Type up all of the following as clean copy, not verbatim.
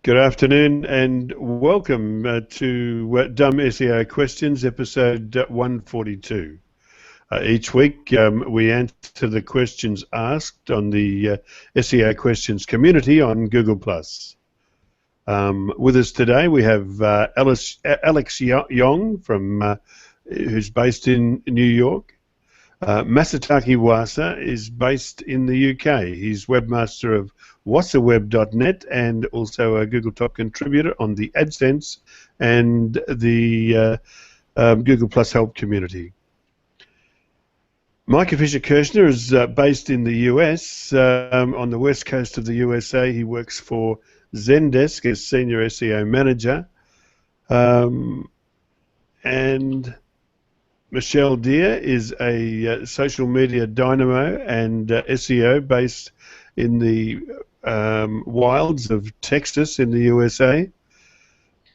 Good afternoon and welcome to Dumb SEO Questions, episode 142. Each week we answer the questions asked on the SEO Questions community on Google+. With us today we have Alex Yong, who's based in New York. Masataki Wasa is based in the UK. He's webmaster of wasaweb.net and also a Google Top contributor on the AdSense and the Google Plus Help community. Micah Fisher-Kirshner is based in the US, on the west coast of the USA. He works for Zendesk as Senior SEO Manager. And Michelle Deere is a social media dynamo and SEO based in the wilds of Texas in the USA.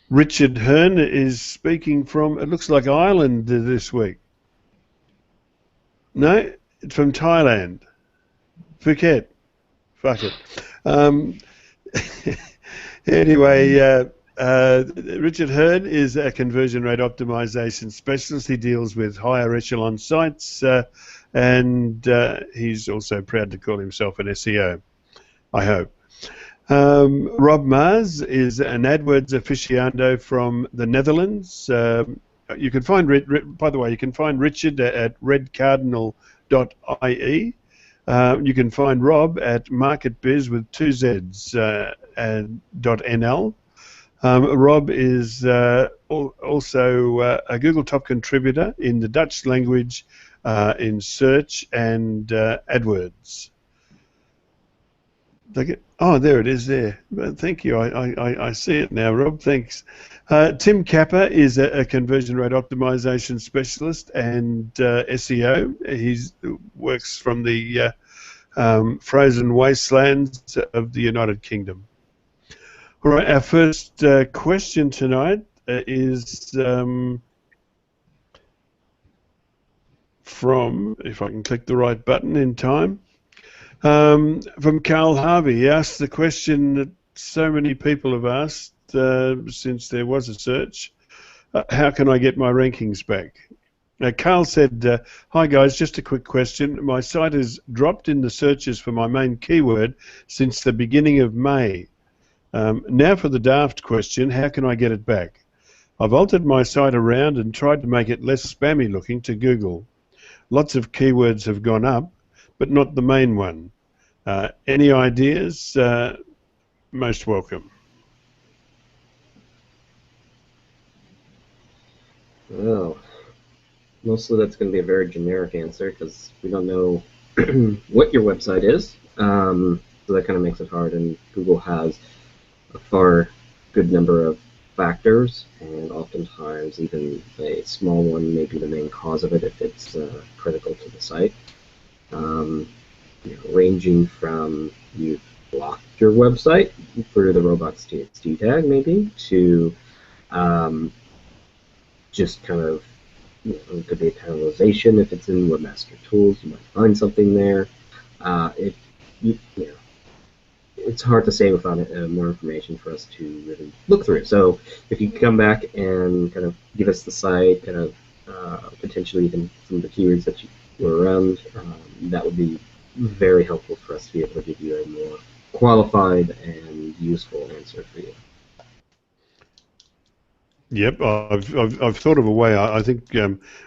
Richard Hearn is speaking from, it looks like Ireland this week. No, it's from Thailand. Phuket. Fuck it. Anyway, Richard Hearn is a conversion rate optimization specialist. He deals with higher echelon sites and he's also proud to call himself an SEO, I hope. Rob Mars is an AdWords aficionado from the Netherlands. You can find, by the way, you can find Richard at redcardinal.ie. You can find Rob at marketbiz with two Z's .nl. Rob is also a Google Top contributor in the Dutch language in search and AdWords. Oh, there it is there. Thank you. I see it now, Rob. Thanks. Tim Capper is a conversion rate optimization specialist and SEO. He works from the frozen wastelands of the United Kingdom. All right, our first question tonight is from, if I can click the right button in time, from Carl Harvey. He asked the question that so many people have asked since there was a search: how can I get my rankings back? Carl said, hi guys, just a quick question. My site has dropped in the searches for my main keyword since the beginning of May. Now for the daft question, how can I get it back? I've altered my site around and tried to make it less spammy looking to Google. Lots of keywords have gone up, but not the main one. Any ideas? Most welcome. Well, mostly that's going to be a very generic answer because we don't know what your website is. So that kind of makes it hard, and Google has a far good number of factors, and oftentimes even a small one may be the main cause of it if it's critical to the site. Ranging from you've blocked your website for the robots.txt tag maybe to just kind of, it could be a penalization. If it's in Webmaster Tools, you might find something there. It's hard to say without more information for us to really look through. So if you come back and kind of give us the site, kind of potentially even some of the keywords that you were around, that would be very helpful for us to be able to give you a more qualified and useful answer for you. Yep, I've thought of a way. I think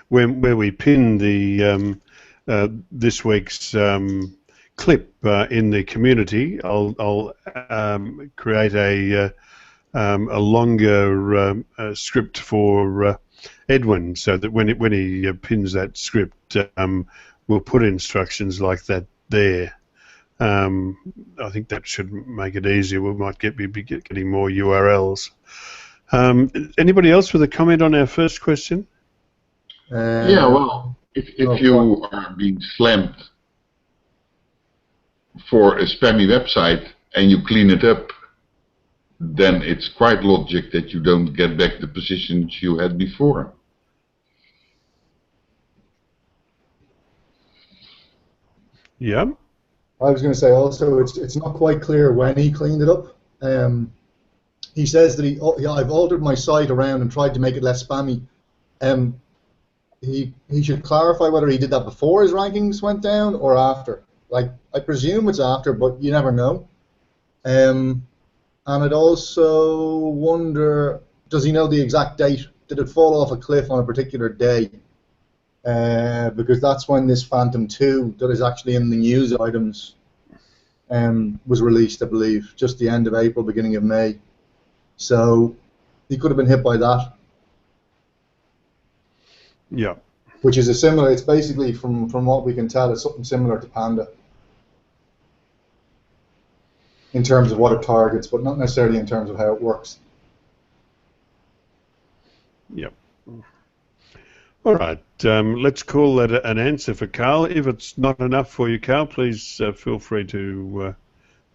where we pin the this week's clip in the community, I'll create a longer script for Edwin, so that when he pins that script, we'll put instructions like that there. I think that should make it easier. We might be getting more URLs. Anybody else with a comment on our first question? Yeah, well, if you are being slammed for a spammy website and you clean it up, then it's quite logic that you don't get back the positions you had before. Yeah. I was going to say also, it's not quite clear when he cleaned it up. he says that I've altered my site around and tried to make it less spammy. He should clarify whether he did that before his rankings went down or after. Like, I presume it's after, but you never know. And I'd also wonder, does he know the exact date? Did it fall off a cliff on a particular day? Because that's when this Phantom 2 that is actually in the news items was released, I believe, just the end of April, beginning of May. So he could have been hit by that. Yeah. Which is it's basically, from what we can tell, it's something similar to Panda in terms of what it targets, but not necessarily in terms of how it works. Yep. All right. Let's call that an answer for Carl. If it's not enough for you, Carl, please feel free to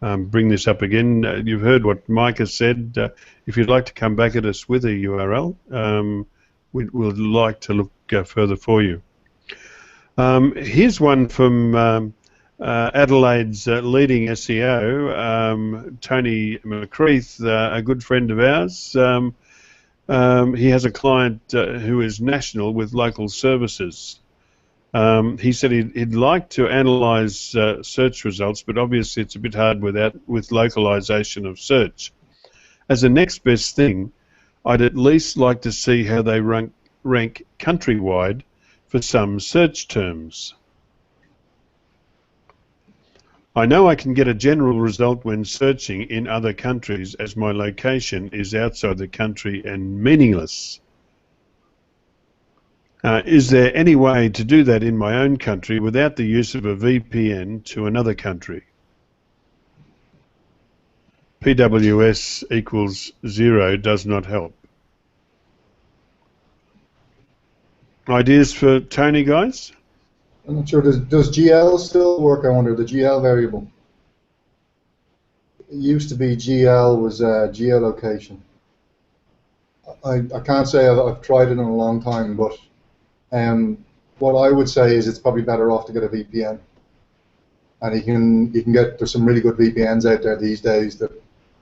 bring this up again. You've heard what Mike has said. If you'd like to come back at us with a URL, we'd like to look further for you. Here's one from Adelaide's leading SEO, Tony McCreath, a good friend of ours. He has a client who is national with local services. He said he'd like to analyse search results, but obviously it's a bit hard with localisation of search. As a next best thing, I'd at least like to see how they rank countrywide for some search terms. I know I can get a general result when searching in other countries as my location is outside the country and meaningless. Is there any way to do that in my own country without the use of a VPN to another country? PWS equals 0 does not help. Ideas for Tony, guys? I'm not sure. Does GL still work, I wonder, the GL variable? It used to be GL was geolocation. I can't say I've tried it in a long time, but what I would say is it's probably better off to get a VPN. And you can get, there's some really good VPNs out there these days that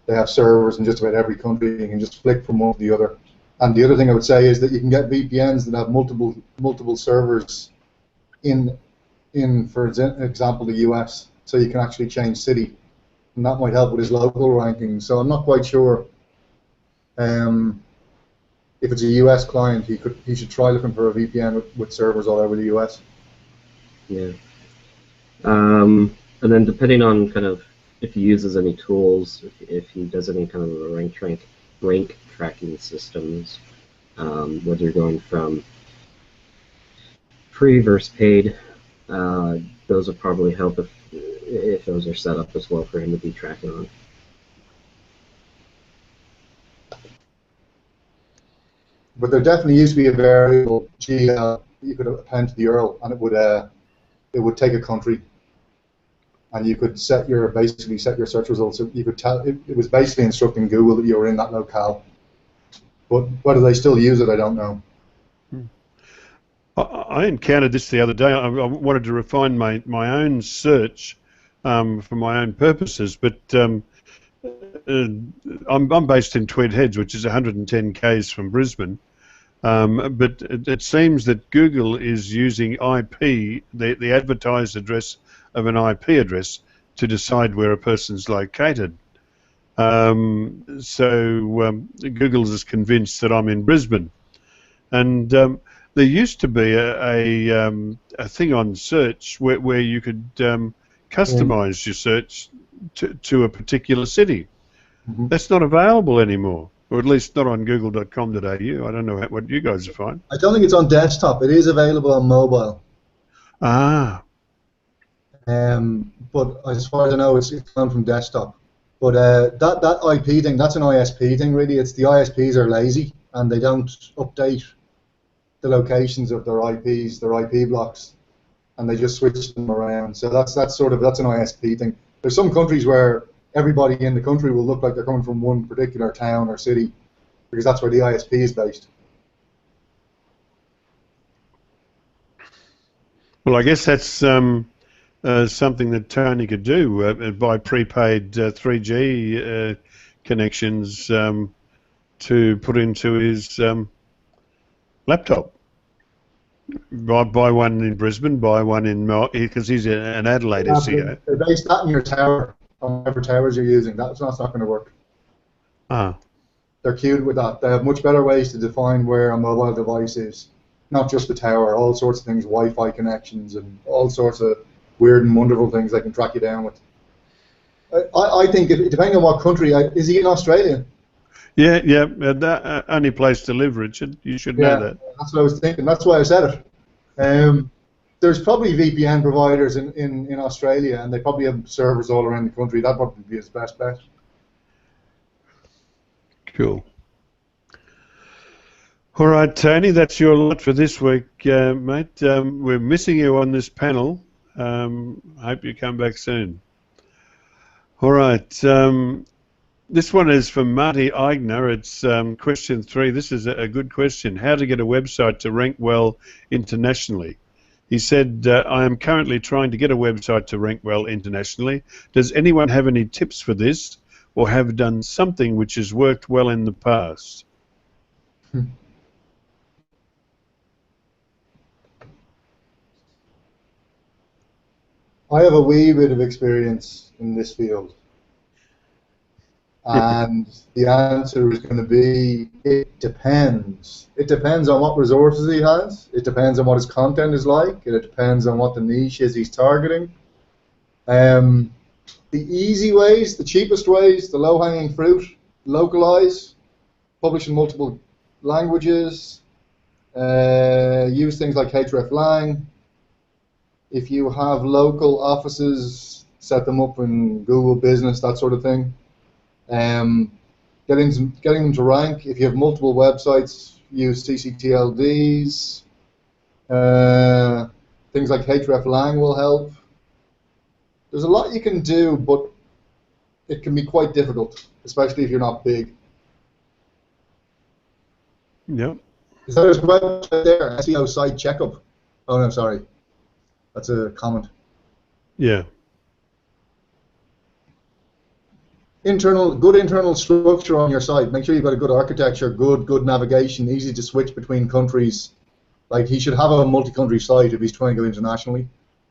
they have servers in just about every country. You can just flick from one to the other. And the other thing I would say is that you can get VPNs that have multiple servers in for example, the US, so you can actually change city, and that might help with his local rankings. So I'm not quite sure if it's a US client, he should try looking for a VPN with servers all over the US. Yeah. And then depending on kind of if he uses any tools, if he does any kind of rank tracking systems, whether you're going from free versus paid, those will probably help if those are set up as well for him to be tracking on. But there definitely used to be a variable GL you could append to the URL, and it would take a country, and you could basically set your search results. So you could tell it was basically instructing Google that you were in that locale. But whether they still use it, I don't know. I encountered this the other day. I wanted to refine my own search for my own purposes, but I'm based in Tweed Heads, which is 110 k's from Brisbane. But it seems that Google is using IP, the advertised address of an IP address, to decide where a person's located. So Google is convinced that I'm in Brisbane, and there used to be a thing on search where you could customize your search to a particular city. Mm-hmm. That's not available anymore, or at least not on google.com.au. I don't know what you guys find. I don't think it's on desktop. It is available on mobile. Ah. But as far as I know, it's gone from desktop. But that IP thing, that's an ISP thing, really. It's the ISPs are lazy and they don't update the locations of their IPs, their IP blocks, and they just switch them around. So that's an ISP thing. There's some countries where everybody in the country will look like they're coming from one particular town or city, because that's where the ISP is based. Well, I guess that's something that Tony could do, buy prepaid 3G connections to put into his laptop. Buy one in Brisbane, buy one in because he's an Adelaide SEO. They base that in your tower, on whatever towers you're using. That's not going to work. Ah. They're cued with that. They have much better ways to define where a mobile device is, not just the tower, all sorts of things, Wi-Fi connections and all sorts of weird and wonderful things they can track you down with. I think, depending on what country, is he in Australia? Yeah, that only place to live, Richard. You should know that. That's what I was thinking. That's why I said it. There's probably VPN providers in Australia, and they probably have servers all around the country. That'd probably be his best bet. Cool. All right, Tony, that's your lot for this week, mate. We're missing you on this panel. Hope you come back soon. All right. This one is from Marty Eigner. It's question 3. This is a good question. How to get a website to rank well internationally? He said, I am currently trying to get a website to rank well internationally. Does anyone have any tips for this, or have done something which has worked well in the past? I have a wee bit of experience in this field. And the answer is going to be, it depends. It depends on what resources he has. It depends on what his content is like. It depends on what the niche is he's targeting. The easy ways, the cheapest ways, the low-hanging fruit, localize, publish in multiple languages, use things like hreflang. If you have local offices, set them up in Google Business, that sort of thing. Getting them to rank. If you have multiple websites, use CCTLDs. Things like hreflang will help. There's a lot you can do, but it can be quite difficult, especially if you're not big. Yep. Is there a website there? SEO site checkup. Oh no, sorry. That's a comment. Yeah. Good internal structure on your site. Make sure you've got a good architecture, good navigation, easy to switch between countries. Like, he should have a multi-country site if he's trying to go internationally.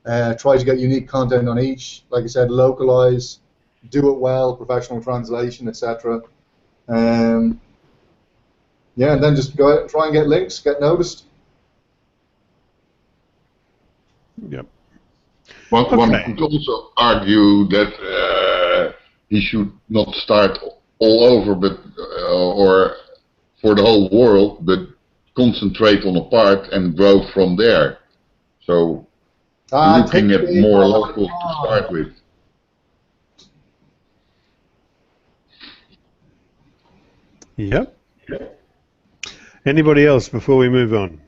Try to get unique content on each. Like I said, localize, do it well, professional translation, etc. Yeah, and then just go out and try and get links, get noticed. Yep. One could also argue that he should not start all over, but or for the whole world, but concentrate on a part and grow from there. So looking at more locals to start with. Yep. Anybody else before we move on?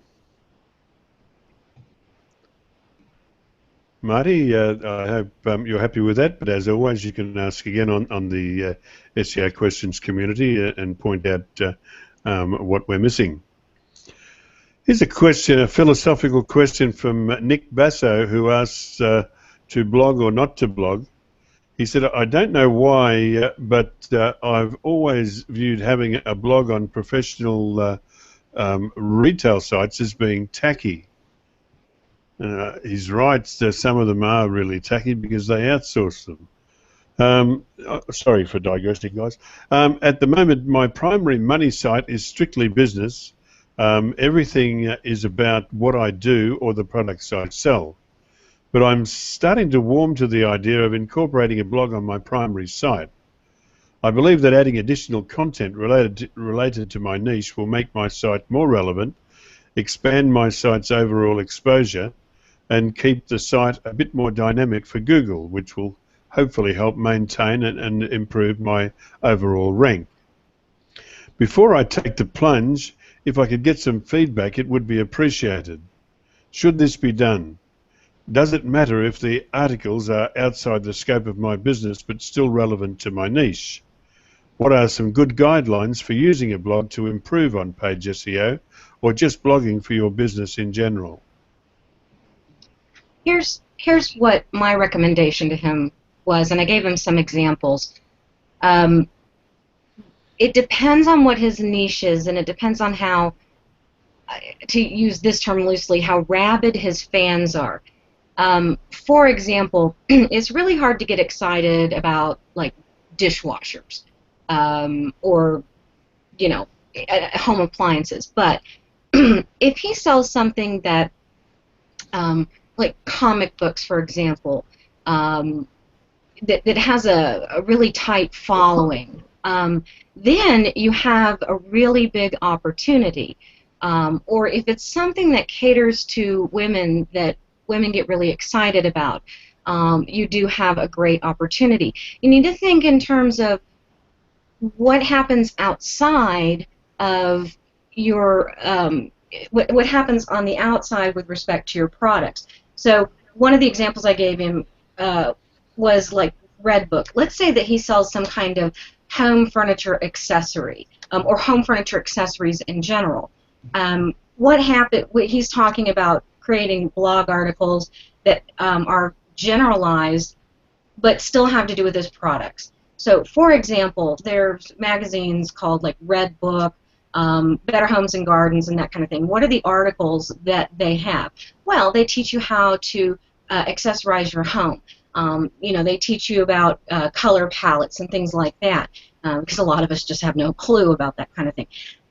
Marty, I hope you're happy with that, but as always, you can ask again on the SEO Questions community and point out what we're missing. Here's a question, a philosophical question from Nick Basso, who asks to blog or not to blog. He said, I don't know why, but I've always viewed having a blog on professional retail sites as being tacky. He's right, some of them are really tacky because they outsource them. Sorry for digressing, guys. At the moment, my primary money site is strictly business. Everything is about what I do or the products I sell. But I'm starting to warm to the idea of incorporating a blog on my primary site. I believe that adding additional content related to my niche will make my site more relevant, expand my site's overall exposure, and keep the site a bit more dynamic for Google, which will hopefully help maintain and improve my overall rank. Before I take the plunge, if I could get some feedback, it would be appreciated. Should this be done? Does it matter if the articles are outside the scope of my business but still relevant to my niche? What are some good guidelines for using a blog to improve on page SEO, or just blogging for your business in general? Here's what my recommendation to him was, and I gave him some examples. it depends on what his niche is, and it depends on how, to use this term loosely, how rabid his fans are. For example, it's really hard to get excited about like dishwashers, or home appliances. But if he sells something that, like comic books, for example, that has a really tight following, then you have a really big opportunity. Or if it's something that caters to women, that women get really excited about, you do have a great opportunity. You need to think in terms of what happens outside of your, what happens on the outside with respect to your products. So one of the examples I gave him was like Redbook. Let's say that he sells some kind of home furniture accessory, or home furniture accessories in general. He's talking about creating blog articles that are generalized but still have to do with his products. So, for example, there's magazines called like Redbook, Better Homes and Gardens, and that kind of thing. What are the articles that they have? Well, they teach you how to accessorize your home. They teach you about color palettes and things like that, because a lot of us just have no clue about that kind of thing.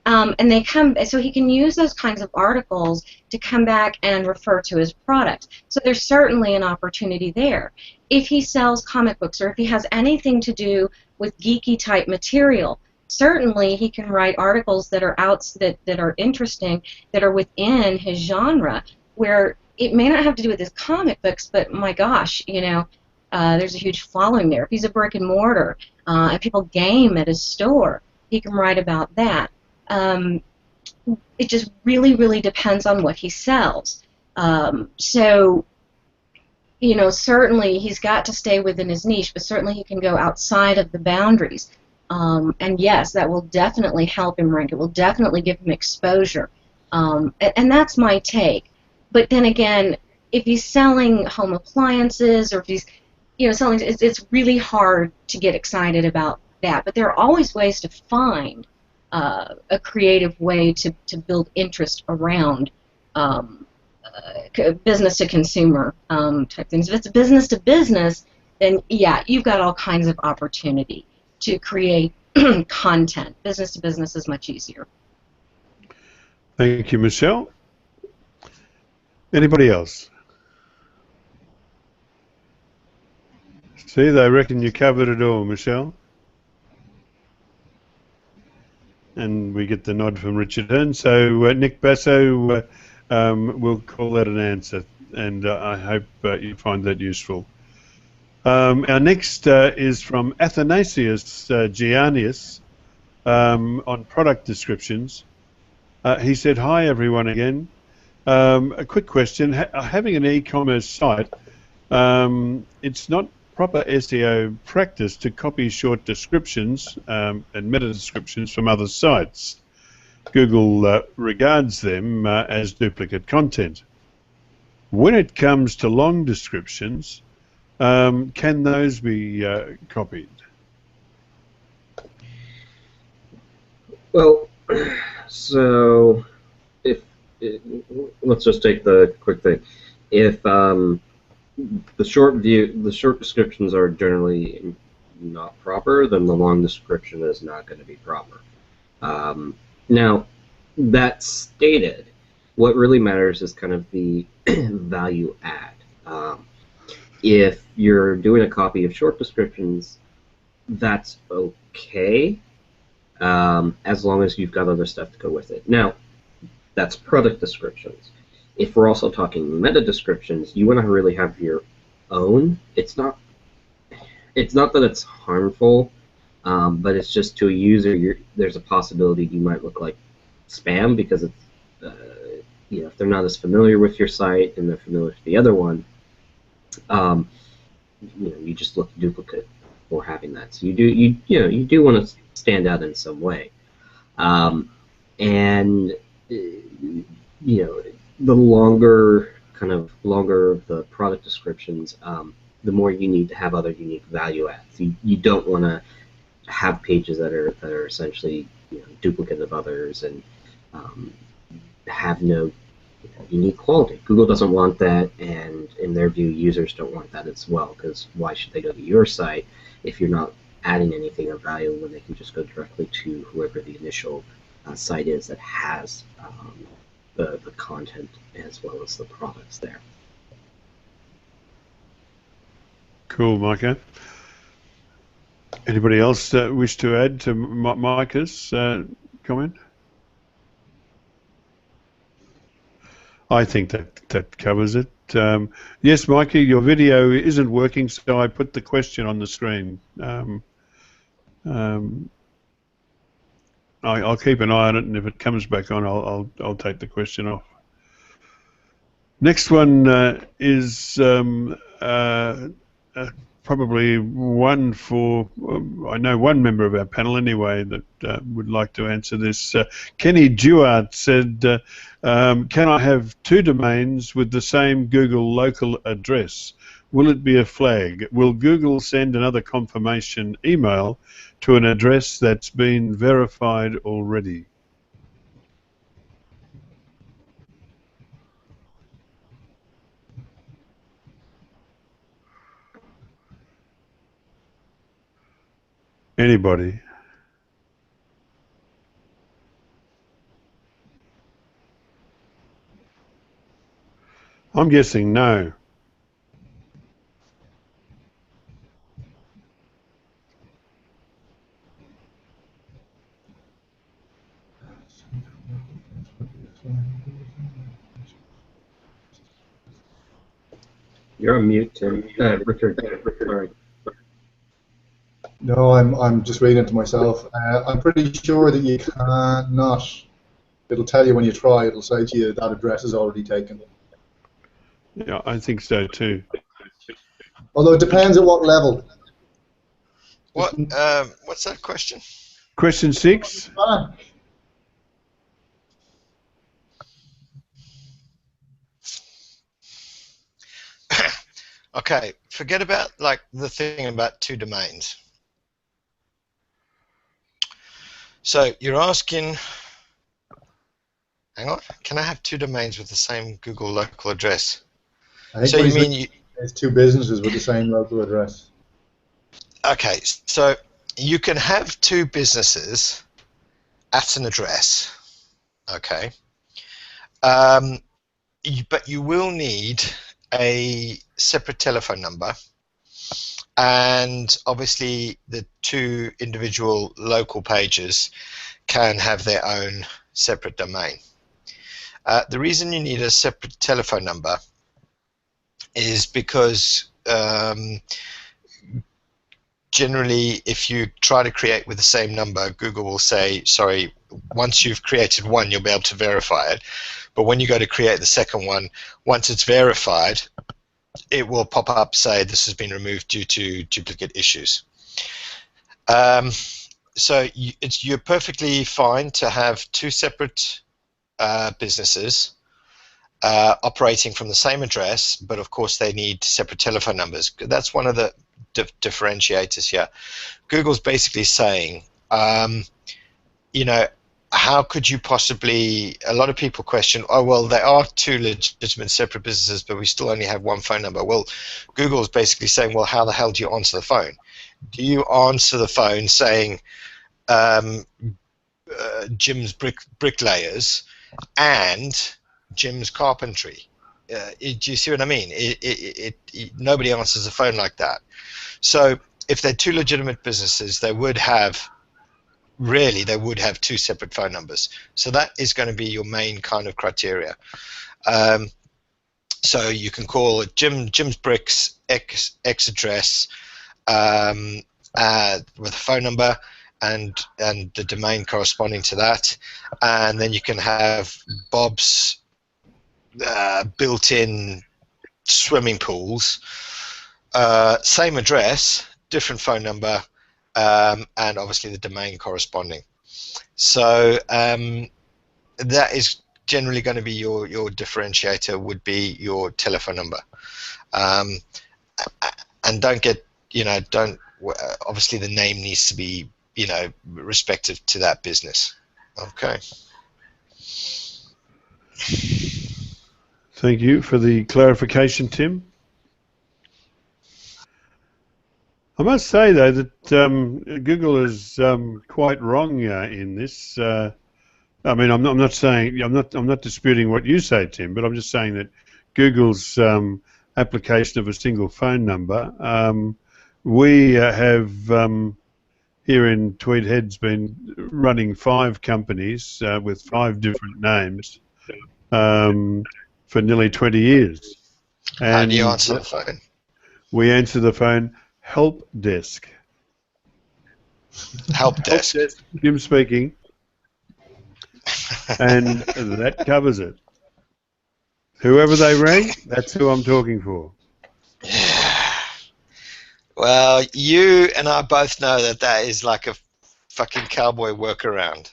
So he can use those kinds of articles to come back and refer to his products. So there's certainly an opportunity there. If he sells comic books, or if he has anything to do with geeky type material, certainly he can write articles that are that are interesting, that are within his genre, where it may not have to do with his comic books, but my gosh, there's a huge following there. If he's a brick and mortar, and people game at his store, he can write about that. It just really, really depends on what he sells. Certainly he's got to stay within his niche, but certainly he can go outside of the boundaries. And yes, that will definitely help him rank. It will definitely give him exposure. And that's my take. But then again, if he's selling home appliances, or if he's selling, it's really hard to get excited about that. But there are always ways to find a creative way to build interest around business to consumer type things. If it's business to business, then yeah, you've got all kinds of opportunity to create content. Business to business is much easier. Thank you, Michelle. Anybody else? See, they reckon you covered it all, Michelle. And we get the nod from Richard Hearn. So Nick Basso, we'll call that an answer, and I hope you find that useful. Our next is from Athanasius Giannius on product descriptions. He said, "Hi everyone again. A quick question. Having an e-commerce site, it's not proper SEO practice to copy short descriptions and meta descriptions from other sites. Google regards them as duplicate content. When it comes to long descriptions, can those be copied?" Well, so let's just take the quick thing. If the short descriptions are generally not proper, then the long description is not going to be proper. Now, that stated, what really matters is kind of the value add. If you're doing a copy of short descriptions, that's okay, as long as you've got other stuff to go with it. Now, that's product descriptions. If we're also talking meta descriptions, you want to really have your own. It's not that it's harmful, but it's just to a user, there's a possibility you might look like spam, because it's if they're not as familiar with your site and they're familiar with the other one, you just look duplicate for having that. So you do want to stand out in some way, and the longer the product descriptions, the more you need to have other unique value adds. You don't want to have pages that are essentially duplicate of others and have no unique quality. Google doesn't want that, and in their view, users don't want that as well, because why should they go to your site if you're not adding anything of value when they can just go directly to whoever the initial site is that has the content as well as the products there. Cool, Micah. Anybody else wish to add to Micah's comment? I think that covers it. Yes, Micah, your video isn't working, so I put the question on the screen. I'll keep an eye on it, and if it comes back on, I'll take the question off. Next one is probably one for, I know one member of our panel anyway that would like to answer this. Kenny Duart said, can I have 2 domains with the same Google local address? Will it be a flag? Will Google send another confirmation email to an address that's been verified already? Anybody? I'm guessing no. You're on mute, Tim. Richard. Sorry. No, I'm just reading it to myself. I'm pretty sure that you cannot. It'll tell you when you try. It'll say to you that address is already taken. Yeah, I think so too. Although it depends at what level. What? What's that question? Question 6. Okay, forget about like the thing about 2 domains. So you're asking, hang on, can I have 2 domains with the same Google local address? I think So you mean it's 2 businesses with the same local address. Okay, so you can have 2 businesses at an address, okay, but you will need a separate telephone number, and obviously the 2 individual local pages can have their own separate domain. The reason you need a separate telephone number is because generally if you try to create with the same number, Google will say, sorry, once you've created one, you'll be able to verify it. But when you go to create the second one, once it's verified, it will pop up, say this has been removed due to duplicate issues. So you're perfectly fine to have 2 separate businesses operating from the same address, but of course they need separate telephone numbers. That's one of the differentiators here. Google's basically saying, you know, how could you possibly, a lot of people question, oh well, they are 2 legitimate separate businesses, but we still only have 1 phone number. Well, Google's basically saying, well, how the hell do you answer the phone? Do you answer the phone saying Jim's bricklayers and Jim's carpentry? Do you see what I mean? Nobody answers the phone like that. So if they're 2 legitimate businesses, they would have 2 separate phone numbers. So that is going to be your main kind of criteria. So you can call it Jim's Bricks X address with a phone number and the domain corresponding to that, and then you can have Bob's built-in swimming pools, same address, different phone number, and obviously the domain corresponding. So that is generally going to be your differentiator, would be your telephone number. And don't get, obviously the name needs to be you know, respective to that business. Okay. Thank you for the clarification, Tim. I must say, though, that Google is quite wrong in this. I mean, I'm not saying I'm not disputing what you say, Tim, but I'm just saying that Google's application of a single phone number. We have here in Tweed Heads been running 5 companies with 5 different names for nearly 20 years. And how do you answer the phone? We answer the phone, help desk. Help desk. Jim speaking. And that covers it. Whoever they ring, that's who I'm talking for. Yeah. Well, you and I both know that that is like a fucking cowboy workaround.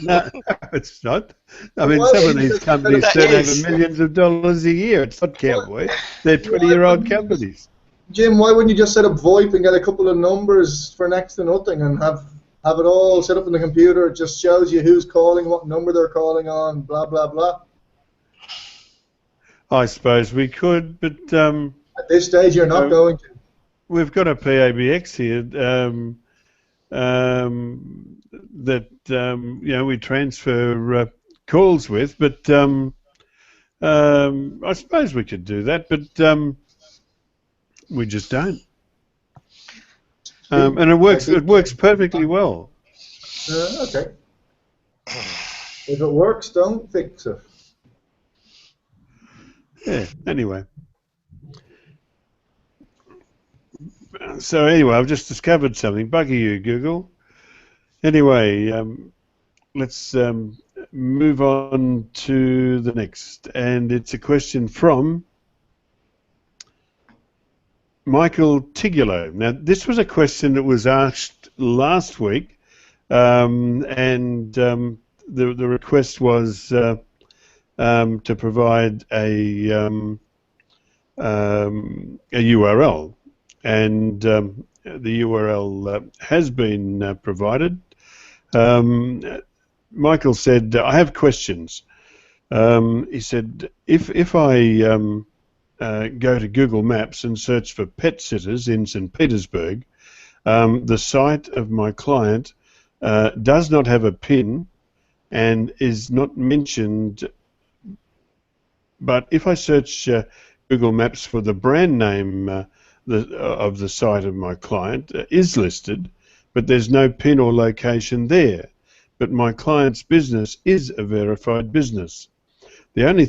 No, it's not. I mean, some of these companies turn over millions of dollars a year. It's not cowboy. They're 20-year-old companies. Jim, why wouldn't you just set up VoIP and get a couple of numbers for next to nothing and have it all set up in the computer? It just shows you who's calling, what number they're calling on, blah, blah, blah. I suppose we could, but at this stage you're not going to. We've got a PABX here that you know, we transfer calls with, but I suppose we could do that, but we just don't. And it works perfectly well. Okay. If it works, don't fix it. Yeah, anyway. So anyway, I've just discovered something. Bugger you, Google. Anyway, let's move on to the next. And it's a question from Michael Tigulo. Now, this was a question that was asked last week, and the request was to provide a URL, and the URL has been provided. Michael said, "I have questions." He said, "If I go to Google Maps and search for pet sitters in St. Petersburg, the site of my client does not have a PIN and is not mentioned. But if I search Google Maps for the brand name of the site of my client is listed, but there's no PIN or location there. But my client's business is a verified business. The only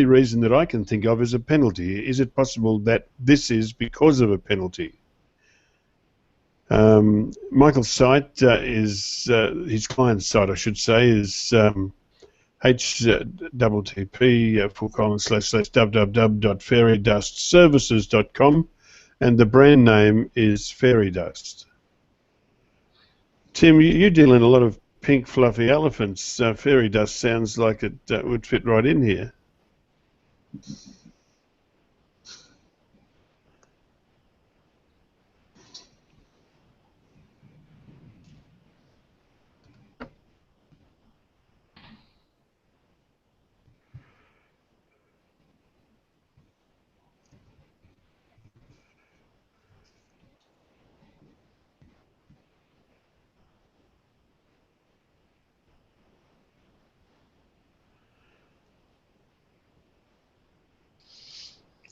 reason that I can think of is a penalty. Is it possible that this is because of a penalty?" Michael's site is, his client's site, I should say, is http://www.fairydustservices.com, and the brand name is Fairy Dust. Tim, you deal in a lot of pink fluffy elephants. Fairy Dust sounds like it would fit right in here.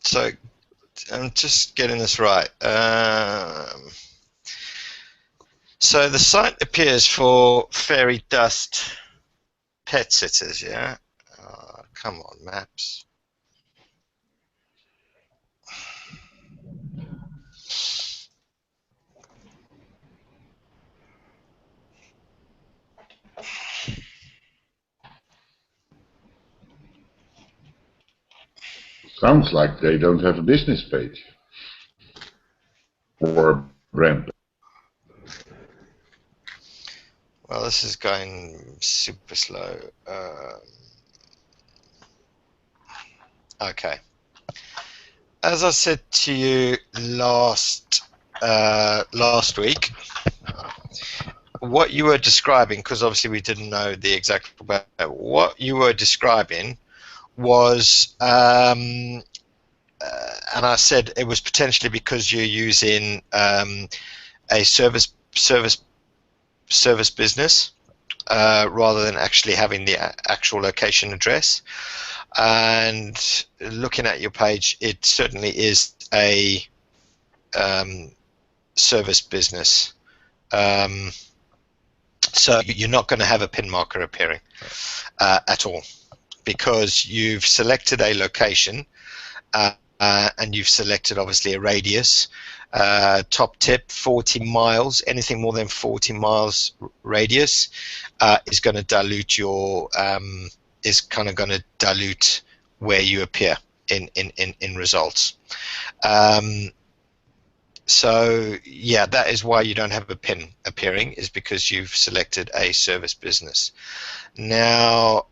So I'm just getting this right. So the site appears for Fairy Dust pet sitters, yeah? Come on, Maps. Sounds like they don't have a business page or a brand. Well, this is going super slow. Okay. As I said to you last week, what you were describing, because obviously we didn't know the exact, what you were describing was, and I said it was potentially because you're using a service business rather than actually having the actual location address. And looking at your page, it certainly is a service business. So you're not going to have a pin marker appearing at all, because you've selected a location and you've selected obviously a radius. Top tip: 40 miles. Anything more than 40 miles radius is going to dilute your is kind of going to dilute where you appear in results. So yeah, that is why you don't have a pin appearing, is because you've selected a service business. Now,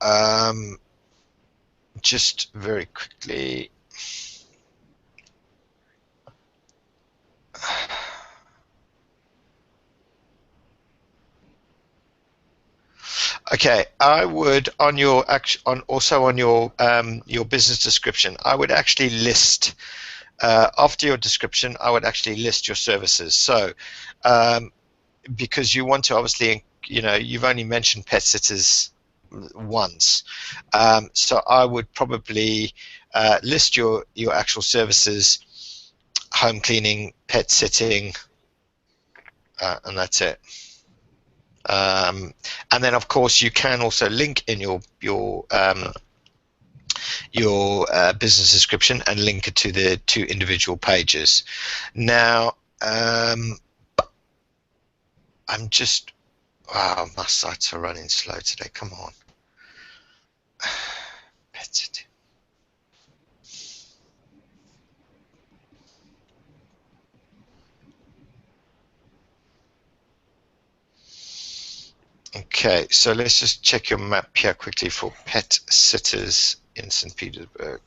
just very quickly, okay, I would on your your business description, I would actually list after your description, I would actually list your services. So because you want to obviously, you've only mentioned pet sitters once, so I would probably list your actual services: home cleaning, pet sitting, and that's it. And then of course you can also link in your business description and link it to the two individual pages. Now I'm just, wow, my sites are running slow today, come on. Okay, so let's just check your map here quickly for pet sitters in St. Petersburg.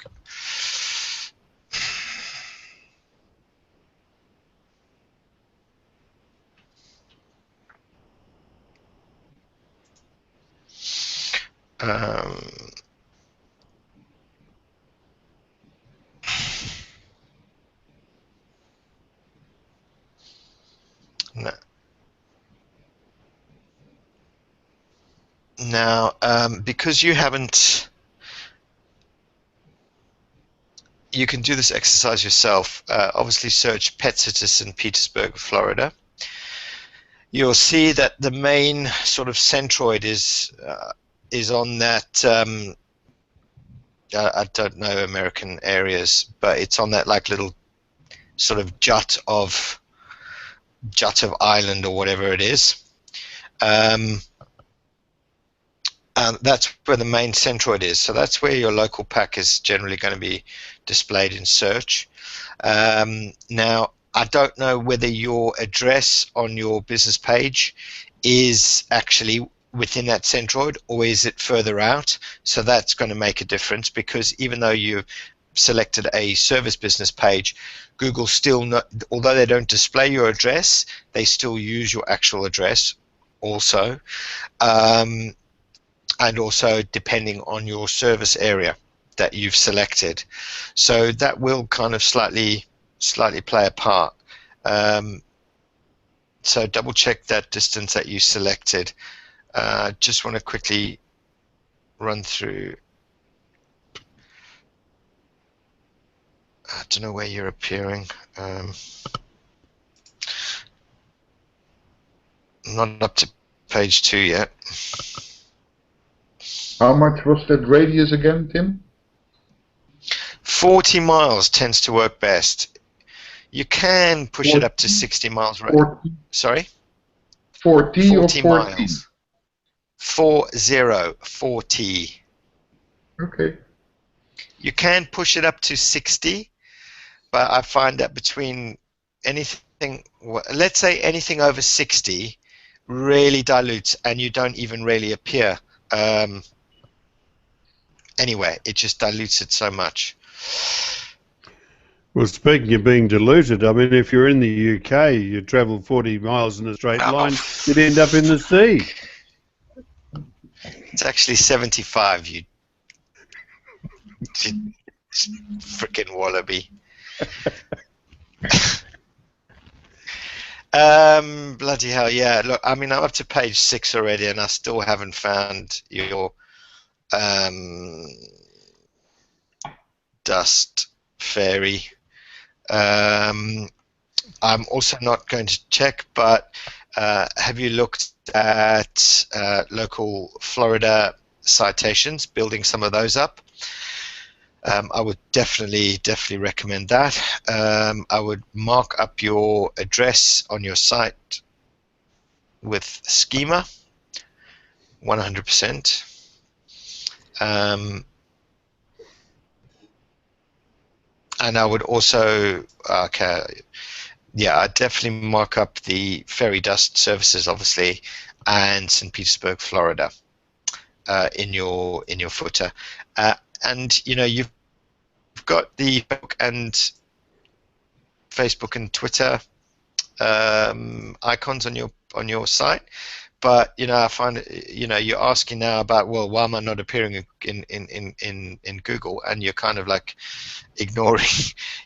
No. Now, because you haven't, you can do this exercise yourself. Obviously search pet sitters in Petersburg, Florida. You'll see that the main sort of centroid is on that, I don't know American areas, but it's on that like little sort of jut of island or whatever it is. That's where the main centroid is. So that's where your local pack is generally going to be displayed in search. Now, I don't know whether your address on your business page is actually within that centroid or is it further out. So that's going to make a difference, because even though you've selected a service business page, Google still, although they don't display your address, they still use your actual address also. And also depending on your service area that you've selected. So that will kind of slightly play a part. So double check that distance that you selected. Just want to quickly run through. I don't know where you're appearing. Not up to page 2 yet. How much was that radius again, Tim? 40 miles tends to work best. You can push 40, it up to 60 miles. 40. Sorry? 40 or 40 miles. 40. Okay. You can push it up to 60, but I find that between anything, let's say anything over 60, really dilutes, and you don't even really appear. Anyway, it just dilutes it so much. Well, speaking of being diluted, I mean, if you're in the UK, you travel 40 miles in a straight line, you'd end up in the sea. It's actually 75, you freaking wallaby. Bloody hell, yeah. Look, I mean, I'm up to page 6 already, and I still haven't found your dust fairy. I'm also not going to check, but have you looked at local Florida citations, building some of those up? I would definitely recommend that. I would mark up your address on your site with schema, 100%. And I would also, yeah, I'd definitely mark up the Fairy Dust Services, obviously, and St. Petersburg, Florida, in your footer. And you know, you've got the Facebook and Twitter icons on your site, but you know, I find, you know, you're asking now about, well, why am I not appearing in Google, and you're kind of like ignoring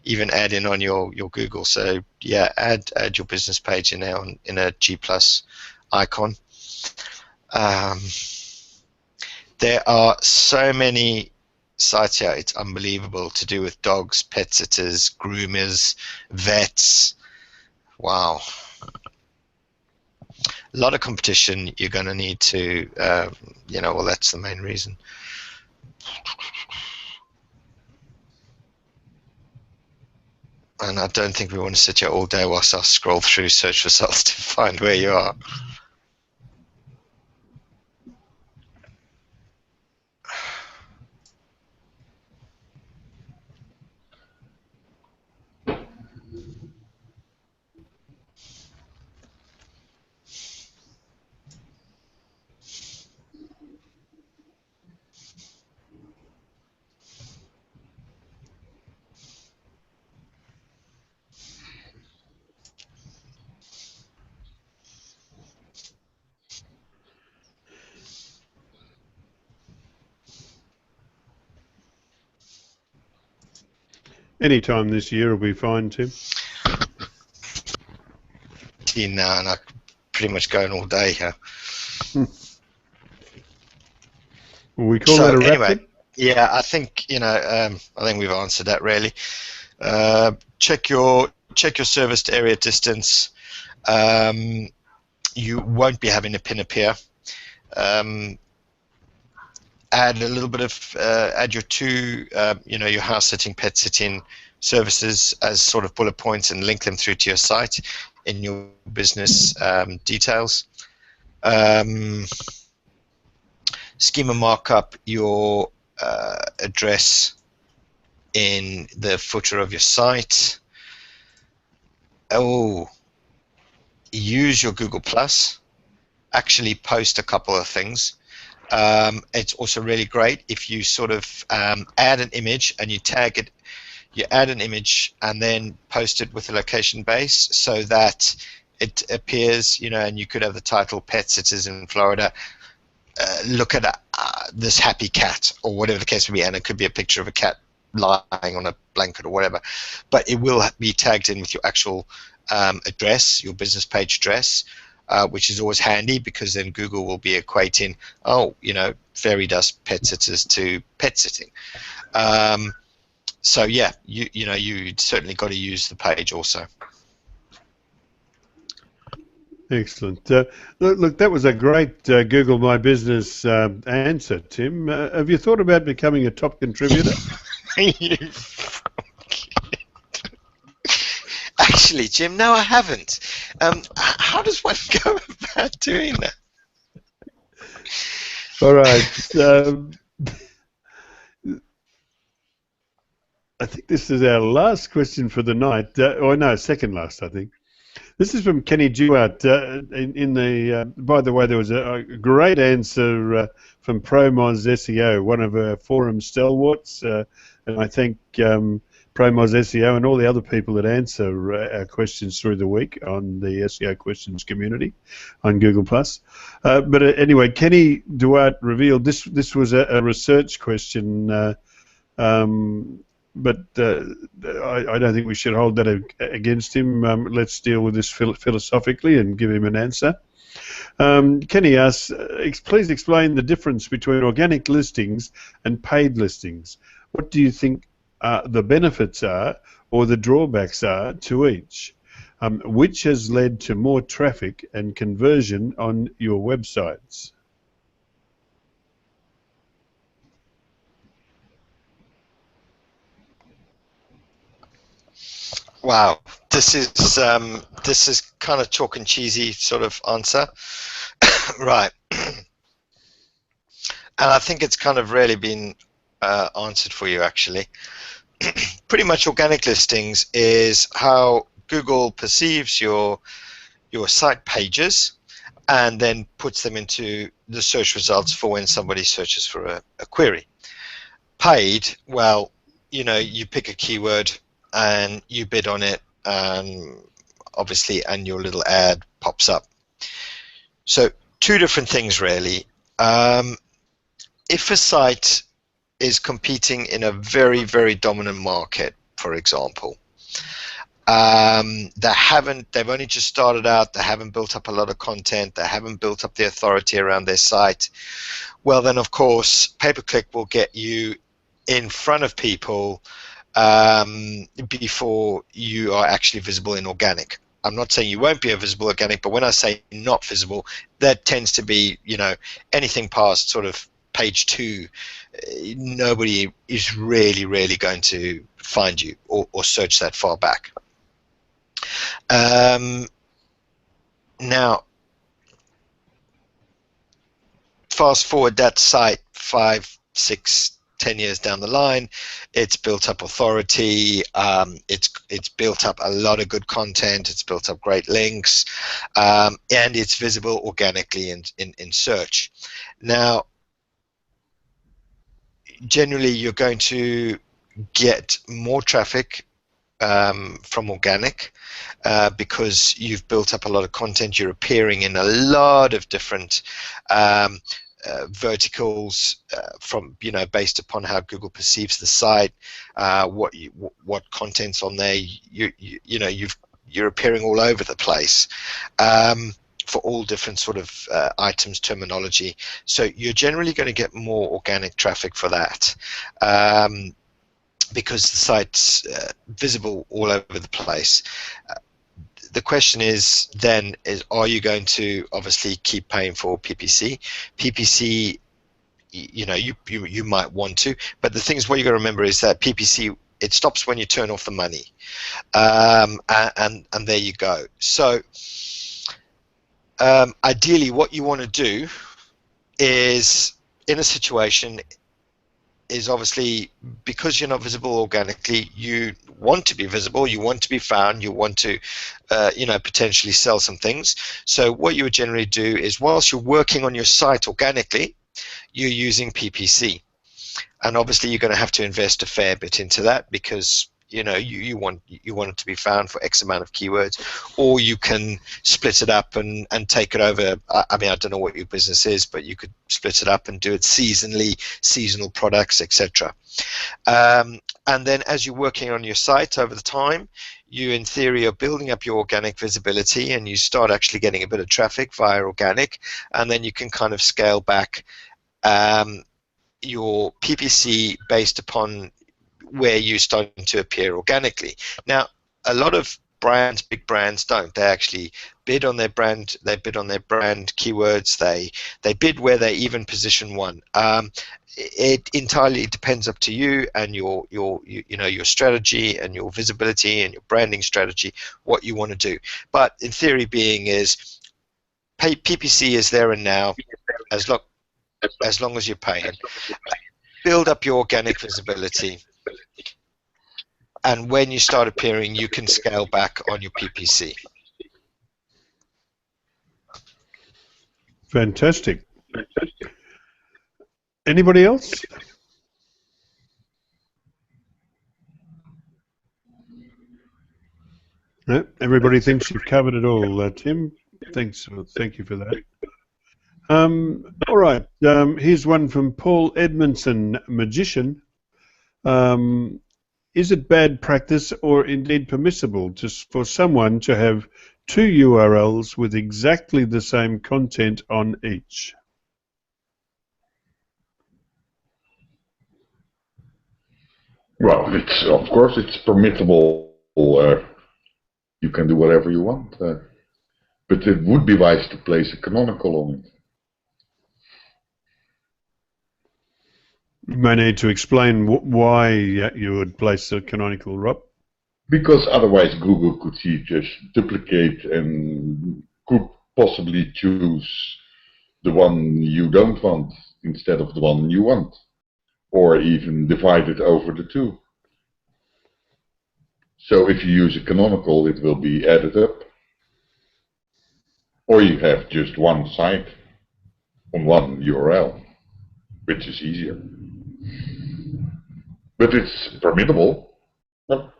even adding on your Google. So yeah, add your business page in there in a G+ icon. There are so many sites here, it's unbelievable, to do with dogs, pet sitters, groomers, vets. Wow. A lot of competition. You're going to need to, you know, well, that's the main reason. And I don't think we want to sit here all day whilst I scroll through search results to find where you are. Any time this year will be fine, Tim. Now, and I'm pretty much going all day here. Will we call that a wrap? Anyway, yeah, I think, you know, I think we've answered that really. Check your serviced area distance. You won't be having a pin appear. Add a little bit of add your two, you know, your house sitting, pet sitting services as sort of bullet points, and link them through to your site in your business details. Schema markup your address in the footer of your site. Oh, use your Google Plus. Actually post a couple of things. It's also really great if you sort of add an image and you tag it. You add an image and then post it with a location base so that it appears, you know, and you could have the title "Pet Sitters in Florida. Look at this happy cat," or whatever the case may be, and it could be a picture of a cat lying on a blanket or whatever. But it will be tagged in with your actual address, your business page address, which is always handy, because then Google will be equating, oh, you know, Fairy Dust Pet Sitters to pet sitting. So yeah, you know, you certainly got to use the page also. Excellent. Look, that was a great Google My Business answer, Tim. Have you thought about becoming a top contributor? Actually, Jim, no, I haven't. How does one go about doing that? All right. I think this is our last question for the night. Or no, second last, I think. This is from Kenny Duart. By the way, there was a great answer from ProMoz SEO, one of our forum stalwarts, and I thank ProMoz SEO and all the other people that answer our questions through the week on the SEO Questions community on Google+. But anyway, Kenny Duarte revealed this was a research question, but I don't think we should hold that against him. Let's deal with this philosophically and give him an answer. Kenny asks, please explain the difference between organic listings and paid listings. What do you think the benefits are or the drawbacks are to each? Which has led to more traffic and conversion on your websites? Wow, this is kind of chalk and cheesy sort of answer, right? And I think it's kind of really been answered for you actually. Pretty much organic listings is how Google perceives your site pages and then puts them into the search results for when somebody searches for a query. Paid, well, you know, you pick a keyword and you bid on it, obviously, and your little ad pops up. So two different things really. If a site is competing in a very, very dominant market, for example, they've only just started out, they haven't built up a lot of content, they haven't built up the authority around their site, well then of course pay-per-click will get you in front of people before you are actually visible in organic. I'm not saying you won't be a visible organic, but when I say not visible, that tends to be, you know, anything past sort of page 2, nobody is really going to find you or search that far back. Now, fast forward that site 5, 6, 10 years down the line, it's built up authority, it's built up a lot of good content, it's built up great links, and it's visible organically in search. Now, generally you're going to get more traffic from organic because you've built up a lot of content, you're appearing in a lot of different verticals from, you know, based upon how Google perceives the site, what content's on there. You know, you're appearing all over the place for all different sort of items, terminology. So you're generally going to get more organic traffic for that because the site's visible all over the place. The question is then are you going to obviously keep paying for PPC? PPC, you know, you might want to, but the thing is, what you got to remember is that PPC, it stops when you turn off the money, and there you go. So ideally, what you want to do is, in a situation, is obviously, because you're not visible organically, you want to be visible, you want to be found, you want to you know, potentially sell some things. So what you would generally do is, whilst you're working on your site organically, you're using PPC, and obviously you're going to have to invest a fair bit into that, because you know, you want it to be found for X amount of keywords, or you can split it up and take it over. I mean, I don't know what your business is, but you could split it up and do it seasonally, seasonal products, etc. And then as you're working on your site over the time, you in theory are building up your organic visibility, and you start actually getting a bit of traffic via organic, and then you can kind of scale back your PPC based upon where you're starting to appear organically. Now, a lot of brands, big brands, don't. They actually bid on their brand. They bid on their brand keywords. They bid where they even position one. It entirely depends up to you and your strategy and your visibility and your branding strategy, what you want to do. But in theory, being is PPC is there and now, as long as you're paying. Build up your organic visibility, and when you start appearing, you can scale back on your PPC. Fantastic. Anybody else? No, everybody thinks you've covered it all, Tim. Thank you for that. All right, here's one from Paul Edmondson, magician. Is it bad practice or indeed permissible for someone to have two URLs with exactly the same content on each? Well, of course it's permissible. You can do whatever you want, but it would be wise to place a canonical on it. You may need to explain why you would place a canonical, Rob. Because otherwise Google could see just duplicate and could possibly choose the one you don't want instead of the one you want, or even divide it over the two. So if you use a canonical, it will be added up. Or you have just one site on one URL, which is easier. But it's permissible. Yep.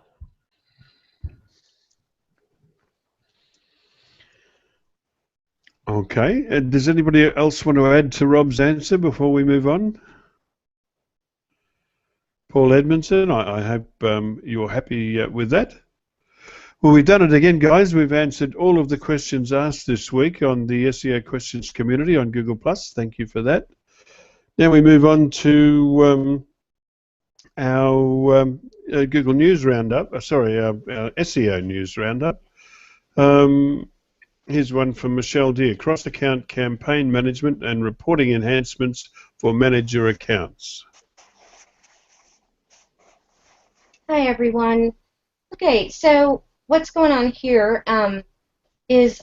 Okay. Does anybody else want to add to Rob's answer before we move on? Paul Edmondson, I hope you're happy with that. Well, we've done it again, guys. We've answered all of the questions asked this week on the SEO Questions community on Google+. Thank you for that. Now we move on to our Google News Roundup. Our SEO News Roundup. Here's one from Michelle Deere. Cross-account campaign management and reporting enhancements for manager accounts. Hi, everyone. Okay, so what's going on here is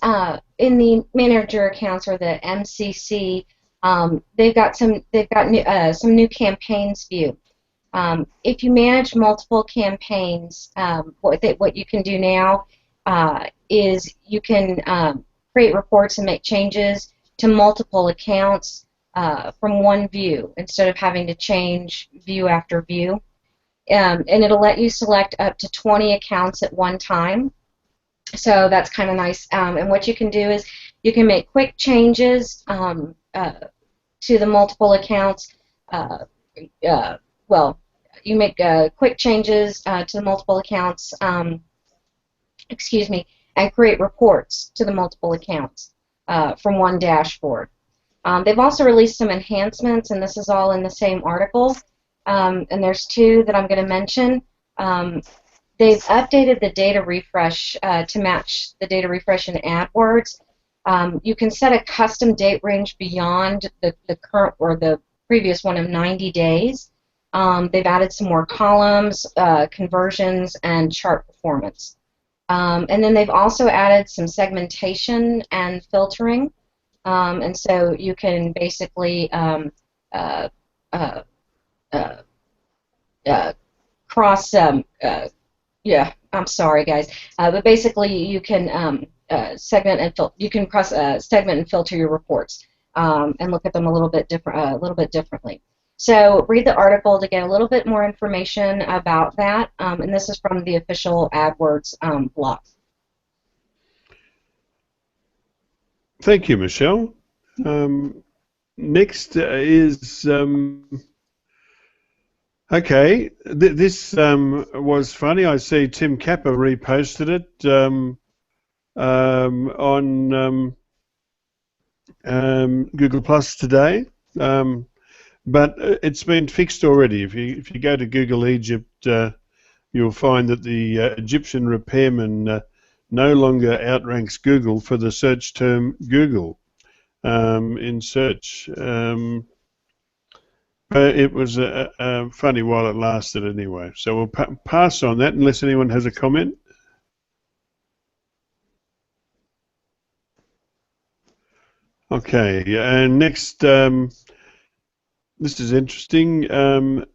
in the manager accounts, or the MCC, they've got some new campaigns view. If you manage multiple campaigns, what you can do now is you can create reports and make changes to multiple accounts from one view instead of having to change view after view. And it'll let you select up to 20 accounts at one time. So that's kind of nice. And what you can do is you can make quick changes to the multiple accounts. Well, you make quick changes to the multiple accounts, and create reports to the multiple accounts from one dashboard. They've also released some enhancements, and this is all in the same article. And there's two that I'm going to mention. They've updated the data refresh to match the data refresh in AdWords. You can set a custom date range beyond the current or the previous one of 90 days. They've added some more columns, conversions, and chart performance. And then they've also added some segmentation and filtering. And so you can basically cross, yeah, I'm sorry, guys, but basically you can segment and filter your reports and look at them a little bit differently. So read the article to get a little bit more information about that, and this is from the official AdWords blog. Thank you, Michelle. Next is okay. This was funny. I see Tim Capper reposted it on Google Plus today, but it's been fixed already. If you go to Google Egypt, you'll find that the Egyptian repairman no longer outranks Google for the search term Google in search. It was funny while it lasted anyway. So we'll pass on that unless anyone has a comment. Okay, and next, this is interesting.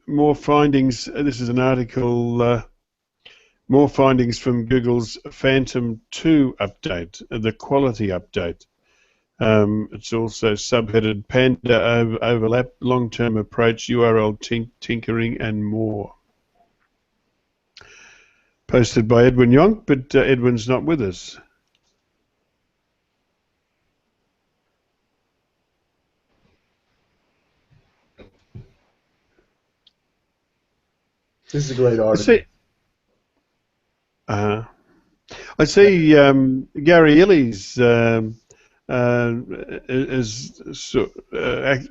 More findings. This is an article. More findings from Google's Phantom 2 update, the quality update. It's also subheaded Panda overlap, long-term approach, URL tinkering, and more. posted by Edwin Yonk, but Edwin's not with us. This is a great article. I see Gary Illy's is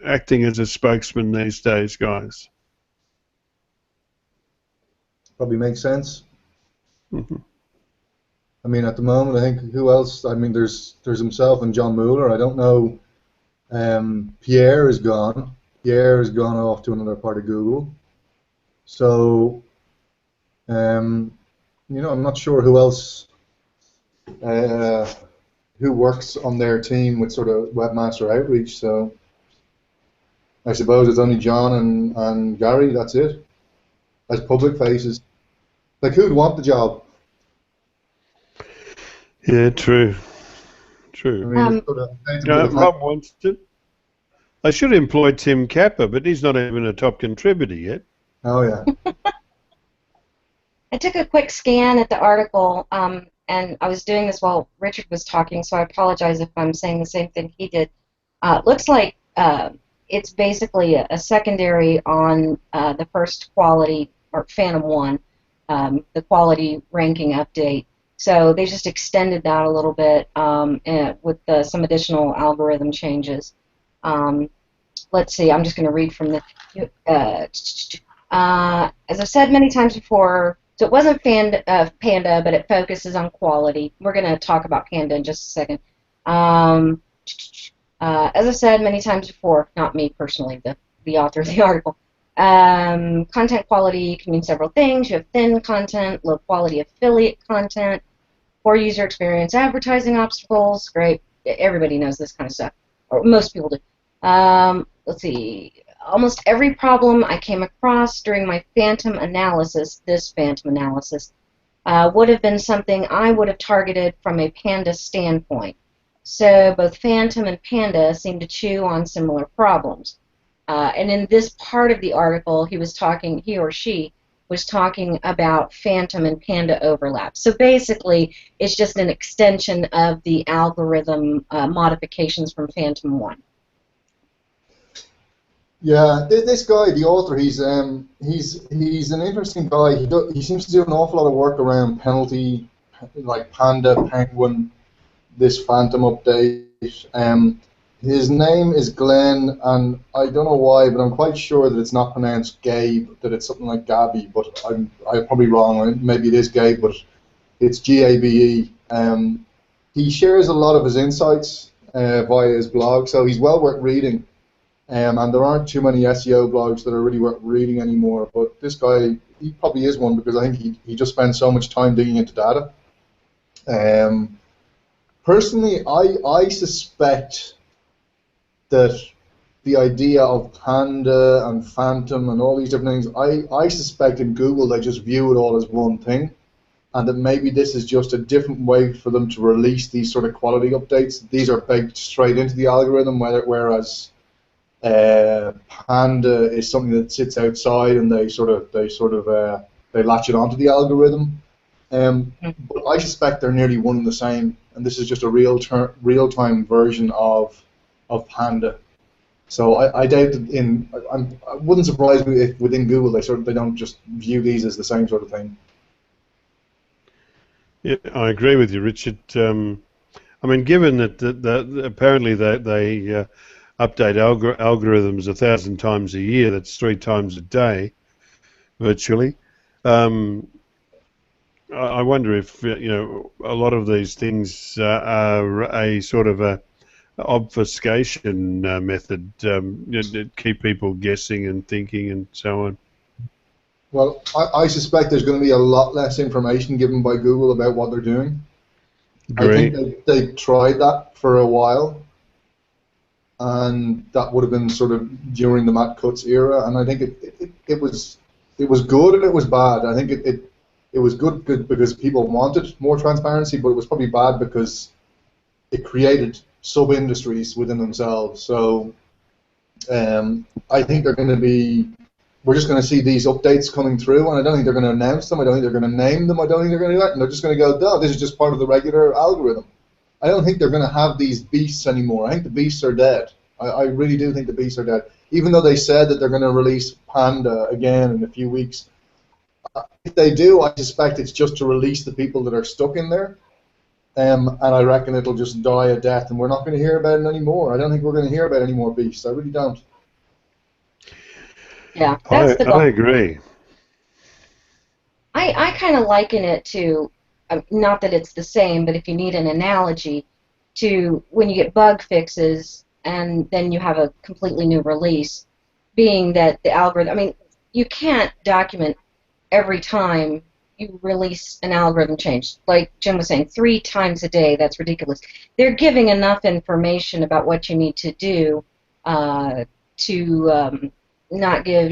acting as a spokesman these days, guys. Probably makes sense. Mm-hmm. I mean, at the moment, I think who else? I mean, there's himself and John Mueller. I don't know. Pierre is gone. Pierre has gone off to another part of Google. So, I'm not sure who else, who works on their team with sort of webmaster outreach. So, I suppose it's only John and Gary. That's it. As public faces, like who'd want the job? Yeah, true. I mean, Rob wants it. I should employ Tim Capper, but he's not even a top contributor yet. Oh yeah. I took a quick scan at the article, and I was doing this while Richard was talking, so I apologize if I'm saying the same thing he did. Looks like it's basically a secondary on the first quality, or Phantom 1, the quality ranking update. So they just extended that a little bit with some additional algorithm changes. Let's see, I'm just going to read from the... as I've said many times before, so it wasn't Panda, but it focuses on quality. We're going to talk about Panda in just a second. As I've said many times before, not me personally, the author of the article, content quality can mean several things. You have thin content, low quality affiliate content, poor user experience, advertising obstacles. Great, everybody knows this kind of stuff, or most people do. Let's see. Almost every problem I came across during my Phantom analysis, would have been something I would have targeted from a Panda standpoint. So both Phantom and Panda seem to chew on similar problems. And in this part of the article, he or she was talking about Phantom and Panda overlap. So basically, it's just an extension of the algorithm modifications from Phantom 1. Yeah, this guy, the author, he's an interesting guy. He seems to do an awful lot of work around penalty, like Panda, Penguin, this Phantom update. His name is Glenn, and I don't know why, but I'm quite sure that it's not pronounced Gabe, that it's something like Gabby, but I'm probably wrong. Maybe it is Gabe, but it's Gabe. He shares a lot of his insights via his blog, so he's well worth reading. And there aren't too many SEO blogs that are really worth reading anymore. But this guy, he probably is one because I think he just spends so much time digging into data. Personally, I suspect that the idea of Panda and Phantom and all these different things, I suspect in Google they just view it all as one thing, and that maybe this is just a different way for them to release these sort of quality updates. These are baked straight into the algorithm, whereas Panda is something that sits outside and they latch it onto the algorithm. But I suspect they're nearly one and the same, and this is just a real-time version of Panda. So I doubt that I wouldn't surprise me if within Google they don't just view these as the same sort of thing. Yeah, I agree with you, Richard. I mean, given that apparently they update algorithms 1,000 times a year, that's 3 times a day, virtually. I wonder if a lot of these things are a sort of a obfuscation method to keep people guessing and thinking and so on. Well, I suspect there's going to be a lot less information given by Google about what they're doing. Great. I think they tried that for a while, and that would have been sort of during the Matt Cutts era, and I think it was good and it was bad. I think it was good because people wanted more transparency, but it was probably bad because it created sub-industries within themselves. So I think they're going to be we're just going to see these updates coming through, and I don't think they're going to announce them. I don't think they're going to name them. I don't think they're going to do that. And they're just going to go, no, this is just part of the regular algorithm. I don't think they're going to have these beasts anymore. I think the beasts are dead. I really do think the beasts are dead. Even though they said that they're going to release Panda again in a few weeks, if they do, I suspect it's just to release the people that are stuck in there. And I reckon it'll just die a death, and we're not going to hear about it anymore. I don't think we're going to hear about any more beasts. I really don't. Yeah, that's the goal. I agree. I kind of liken it to, not that it's the same, but if you need an analogy, to when you get bug fixes and then you have a completely new release, being that the algorithm, I mean, you can't document every time you release an algorithm change. Like Jim was saying, 3 times a day, that's ridiculous. They're giving enough information about what you need to do to not give,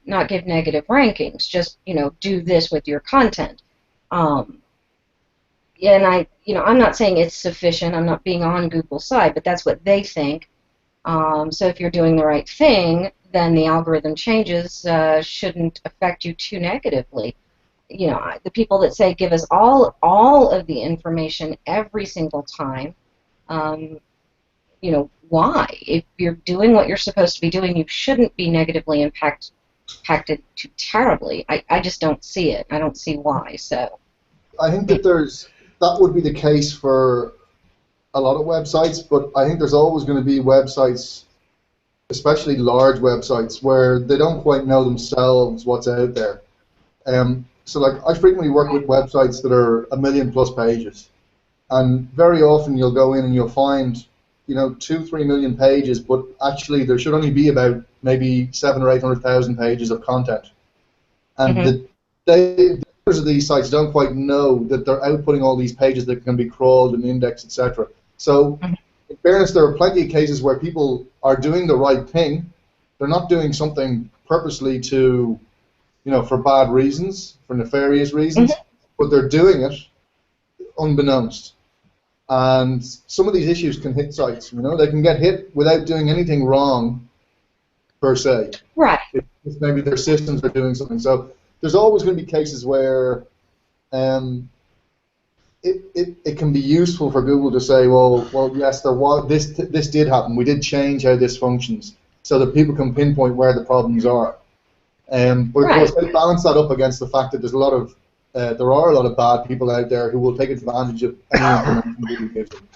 not give negative rankings. Just, do this with your content. And I'm not saying it's sufficient. I'm not being on Google's side, but that's what they think. So if you're doing the right thing, then the algorithm changes shouldn't affect you too negatively. The people that say give us all of the information every single time, why? If you're doing what you're supposed to be doing, you shouldn't be negatively impacted too terribly. I just don't see it. I don't see why. So I think that that would be the case for a lot of websites, but I think there's always going to be websites, especially large websites, where they don't quite know themselves what's out there. So like I frequently work with websites that are 1 million+ pages, and very often you'll go in and you'll find 2-3 million pages, but actually there should only be about maybe 700,000 or 800,000 pages of content, and the of these sites don't quite know that they're outputting all these pages that can be crawled and indexed, etc. So, in fairness, there are plenty of cases where people are doing the right thing. They're not doing something purposely for bad reasons, for nefarious reasons, but they're doing it unbeknownst. And some of these issues can hit sites. They can get hit without doing anything wrong, per se. Right. It's maybe their systems are doing something. So there's always going to be cases where it can be useful for Google to say, well, yes, there was this did happen. We did change how this functions, so that people can pinpoint where the problems are. But of course, they balance that up against the fact that there are a lot of bad people out there who will take advantage of any information Google gives them.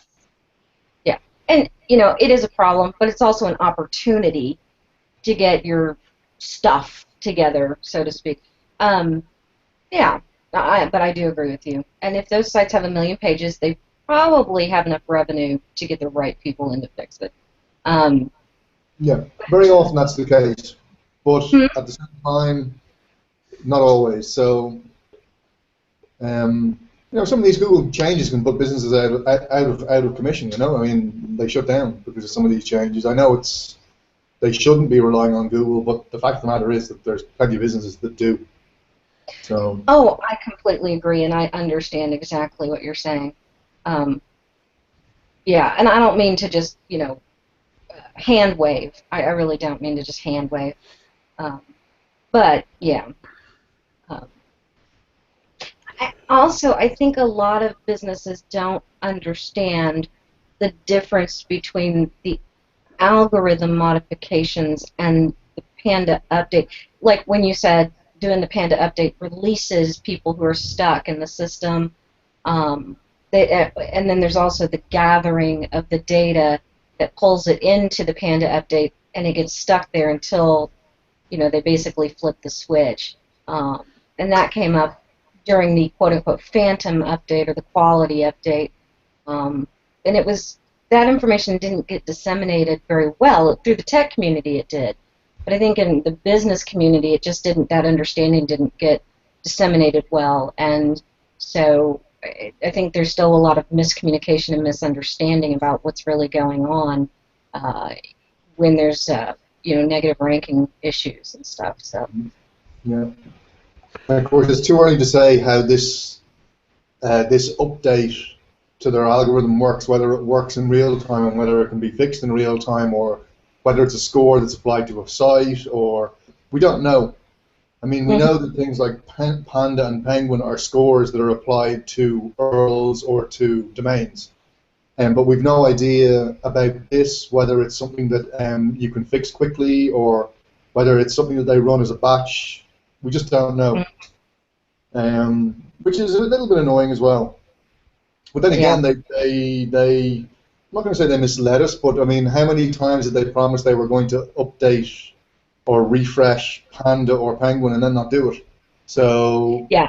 Yeah, and it is a problem, but it's also an opportunity to get your stuff together, so to speak. Yeah, but I do agree with you. And if those sites have 1 million pages, they probably have enough revenue to get the right people in to fix it. Yeah, very often that's the case, but at the same time, not always. So, some of these Google changes can put businesses out of commission. I mean, they shut down because of some of these changes. I know they shouldn't be relying on Google, but the fact of the matter is that there's plenty of businesses that do. So. Oh, I completely agree, and I understand exactly what you're saying. Yeah, and I don't mean to just, hand wave. I really don't mean to just hand wave. But, yeah. I think a lot of businesses don't understand the difference between the algorithm modifications and the Panda update. Like when you said doing the Panda update releases people who are stuck in the system, and then there's also the gathering of the data that pulls it into the Panda update, and it gets stuck there until they basically flip the switch. And that came up during the quote-unquote phantom update or the quality update, and that information didn't get disseminated very well. Through the tech community it did, but I think in the business community that understanding didn't get disseminated well, and so I think there's still a lot of miscommunication and misunderstanding about what's really going on when there's negative ranking issues and stuff. So yeah. And of course, it's too early to say how this update to their algorithm works, whether it works in real time and whether it can be fixed in real time, or whether it's a score that's applied to a site, or We don't know. I mean, we know that things like Panda and Penguin are scores that are applied to URLs or to domains. But we've no idea about this, whether it's something that you can fix quickly or whether it's something that they run as a batch. We just don't know, which is a little bit annoying as well. But then again, I'm not going to say they misled us, but I mean, how many times did they promise they were going to update or refresh Panda or Penguin and then not do it? So yeah.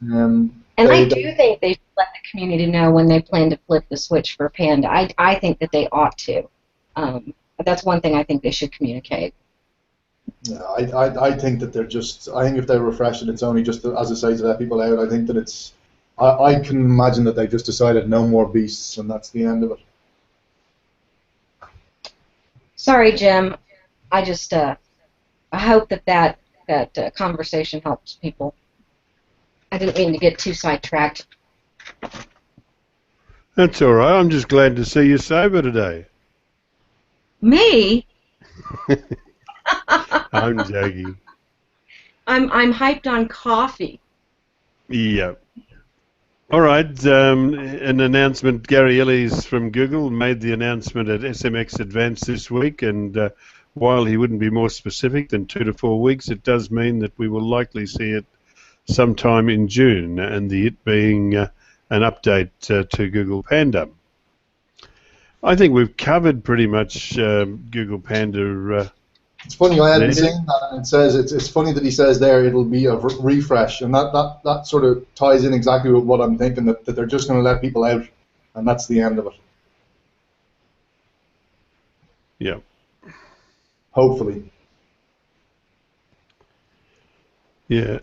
And I do think they should let the community know when they plan to flip the switch for Panda. I think that they ought to. That's one thing I think they should communicate. Yeah, I think that they're just. I think if they refresh it, it's only just as I say to let people out. I think that it's. I can imagine that they just decided no more beasts, and that's the end of it. Sorry, Jim. I just. I hope that conversation helps people. I didn't mean to get too sidetracked. That's all right. I'm just glad to see you sober today. Me? I'm joking. I'm hyped on coffee. Yeah. All right. An announcement. Gary Illies from Google made the announcement at SMX Advanced this week, and while he wouldn't be more specific than 2 to 4 weeks, it does mean that we will likely see it sometime in June, and the it being an update to Google Panda. I think we've covered pretty much Google Panda. It's funny, I hadn't seen that, and it says it's funny that he says there it'll be a refresh, and that sort of ties in exactly with what I'm thinking, that they're just going to let people out, and that's the end of it. Yeah. Hopefully. Yeah.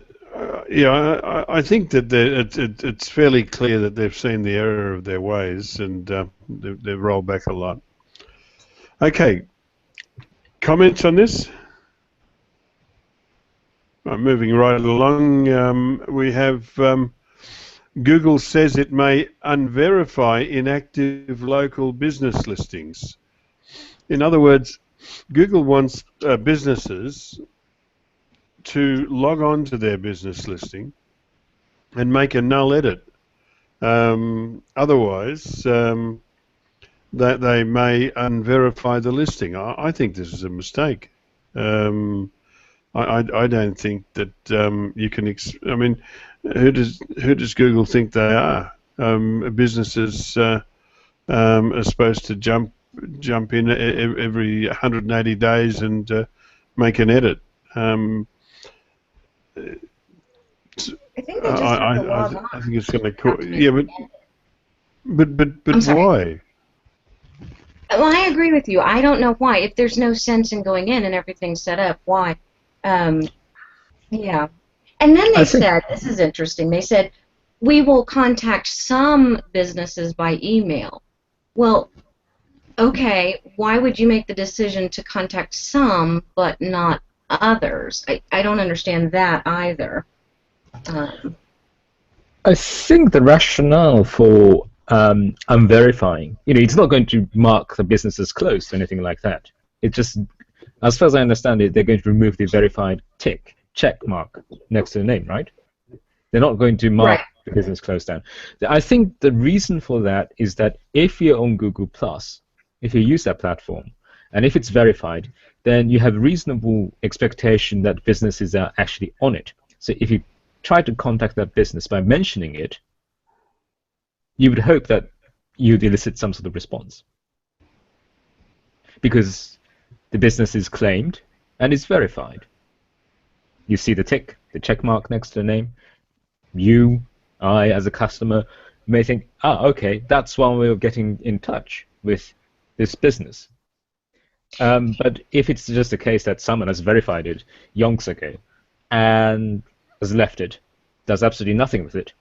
I think that it's fairly clear that they've seen the error of their ways, and they've rolled back a lot. Okay, comments on this? Moving right along, we have Google says it may unverify inactive local business listings. In other words, Google wants businesses to log on to their business listing and make a null edit. Otherwise, that they may unverify the listing. I think this is a mistake. I don't think that you can. I mean, who does Google think they are? Businesses are supposed to jump in every 180 days and make an edit. I think they just have to log on. I think it's going to. Yeah, but why? Well, I agree with you. I don't know why. If there's no sense in going in and everything's set up, why? Yeah. And then they said, this is interesting, they said, we will contact some businesses by email. Well, okay, why would you make the decision to contact some but not others? I don't understand that either. I think the rationale for unverifying, it's not going to mark the business as closed or anything like that. It just, as far as I understand it, they're going to remove the verified check mark next to the name, right? They're not going to mark the business closed down. I think the reason for that is that if you're on Google+, if you use that platform, and if it's verified, then you have reasonable expectation that businesses are actually on it. So if you try to contact that business by mentioning it, you would hope that you'd elicit some sort of response. Because the business is claimed and it's verified. You see the check mark next to the name. I, as a customer, may think, okay, that's one way of getting in touch with this business. But if it's just a case that someone has verified it yonks ago and has left it, does absolutely nothing with it.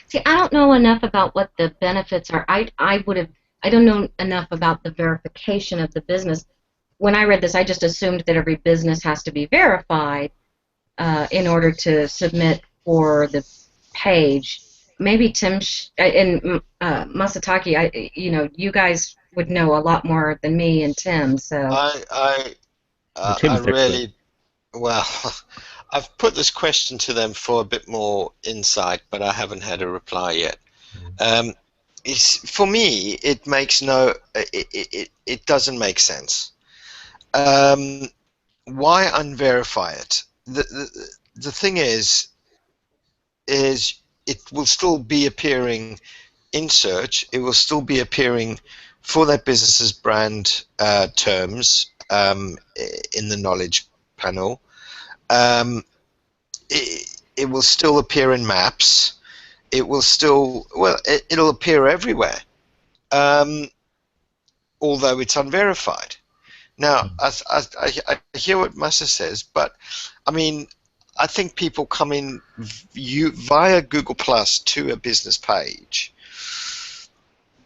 See, I don't know enough about what the benefits are. I don't know enough about the verification of the business. When I read this, I just assumed that every business has to be verified in order to submit for the page. Maybe Tim and Masataki, you guys would know a lot more than me and Tim. So I Tim's the expert. really, well, I've put this question to them for a bit more insight, but I haven't had a reply yet. For me, it makes it doesn't make sense. Why unverify it? The thing is it will still be appearing in search. It will still be appearing for that business's brand terms in the knowledge panel. It will still appear in maps. It will still, well, it'll appear everywhere, although it's unverified. Now, I hear what Massa says, but I mean, I think people come in via Google Plus to a business page.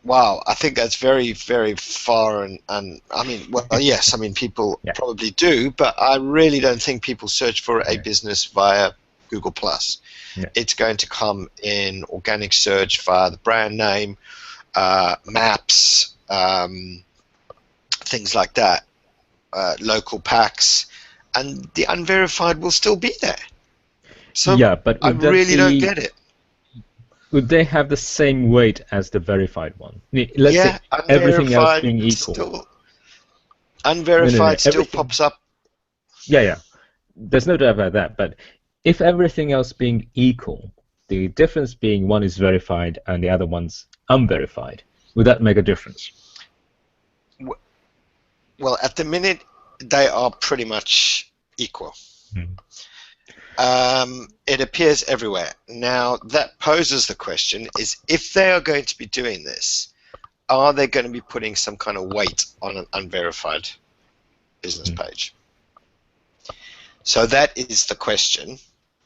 Wow, I think that's very, very far, and I mean, well, yes, I mean, people probably do, but I really don't think people search for a business via Google Plus. It's going to come in organic search via the brand name, maps, things like that, local packs, and the unverified will still be there. So but I really don't get it. Would they have the same weight as the verified one? Let's say everything else being equal. Unverified still pops up. Yeah. There's no doubt about that. But if everything else being equal, the difference being one is verified and the other one's unverified, would that make a difference? Well, at the minute, they are pretty much equal. It appears everywhere. Now, that poses the question, is if they are going to be doing this, are they going to be putting some kind of weight on an unverified business page? So that is the question.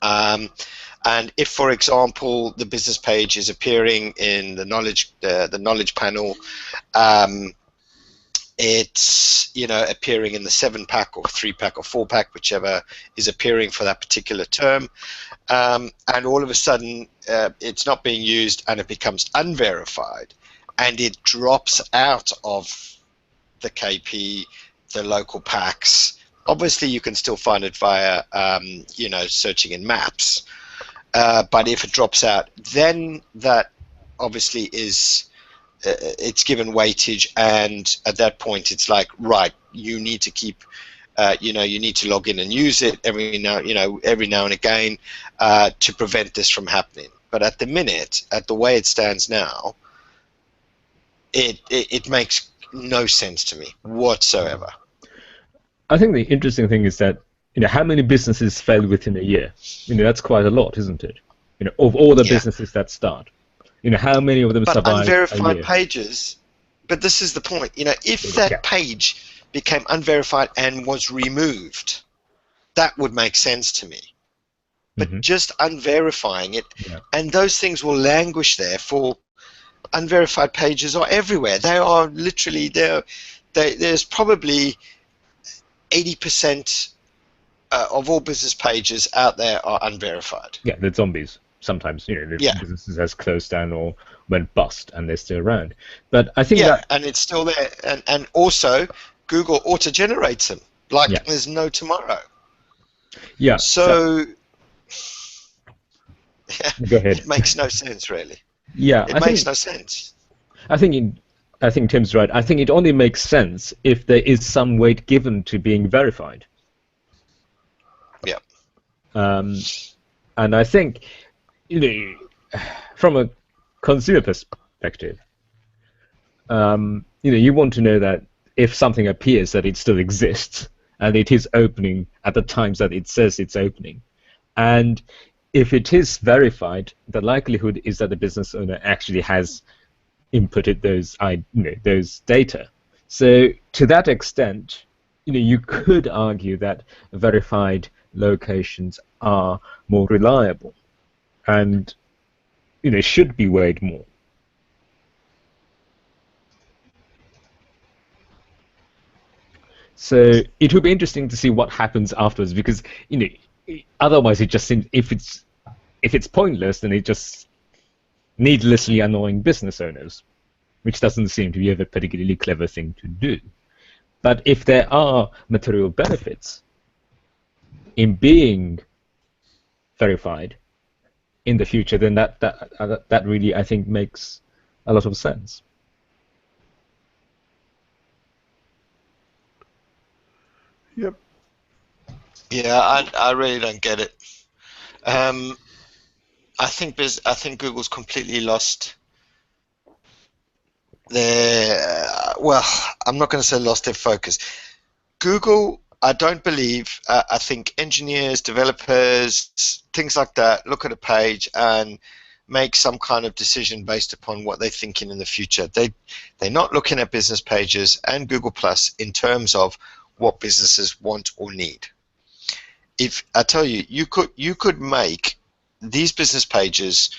And if, for example, the business page is appearing in the knowledge panel, it's appearing in the 7-pack or 3-pack or 4-pack, whichever is appearing for that particular term, and all of a sudden it's not being used and it becomes unverified, and it drops out of the KP, the local packs. Obviously, you can still find it via searching in maps, but if it drops out, then that obviously is. It's given weightage, and at that point it's like, right, you need to keep you need to log in and use it every now and again to prevent this from happening. But at the minute, at the way it stands now, it makes no sense to me whatsoever. I think the interesting thing is that how many businesses fail within a year? That's quite a lot, isn't it? Of all the businesses that start. How many of them survive unverified pages, but this is the point, if that page became unverified and was removed, that would make sense to me. But just unverifying it, and those things will languish there for unverified pages are everywhere. They are literally there. There's probably 80% of all business pages out there are unverified. Yeah, they're zombies. Sometimes, the businesses has closed down or went bust, and they're still around. But I think and it's still there, and also Google auto-generates them like there's no tomorrow. Yeah. So go ahead. It makes no sense, really. Yeah, it makes no sense. I think Tim's right. I think it only makes sense if there is some weight given to being verified. Yeah. And I think. From a consumer perspective, you want to know that if something appears that it still exists and it is opening at the times that it says it's opening, and if it is verified, the likelihood is that the business owner actually has inputted those data. So to that extent, you could argue that verified locations are more reliable. And should be weighed more. So it will be interesting to see what happens afterwards, because otherwise it just seems if it's pointless, then it just needlessly annoying business owners. which doesn't seem to be a particularly clever thing to do. But if there are material benefits in being verified in the future, then that really, I think, makes a lot of sense. Yep. Yeah, I really don't get it. I think Google's completely lost their, well, I'm not going to say lost their focus. Google, I don't believe, I think engineers, developers, things like that look at a page and make some kind of decision based upon what they're thinking in the future. They're not looking at business pages and Google Plus in terms of what businesses want or need. If I tell you, you could make these business pages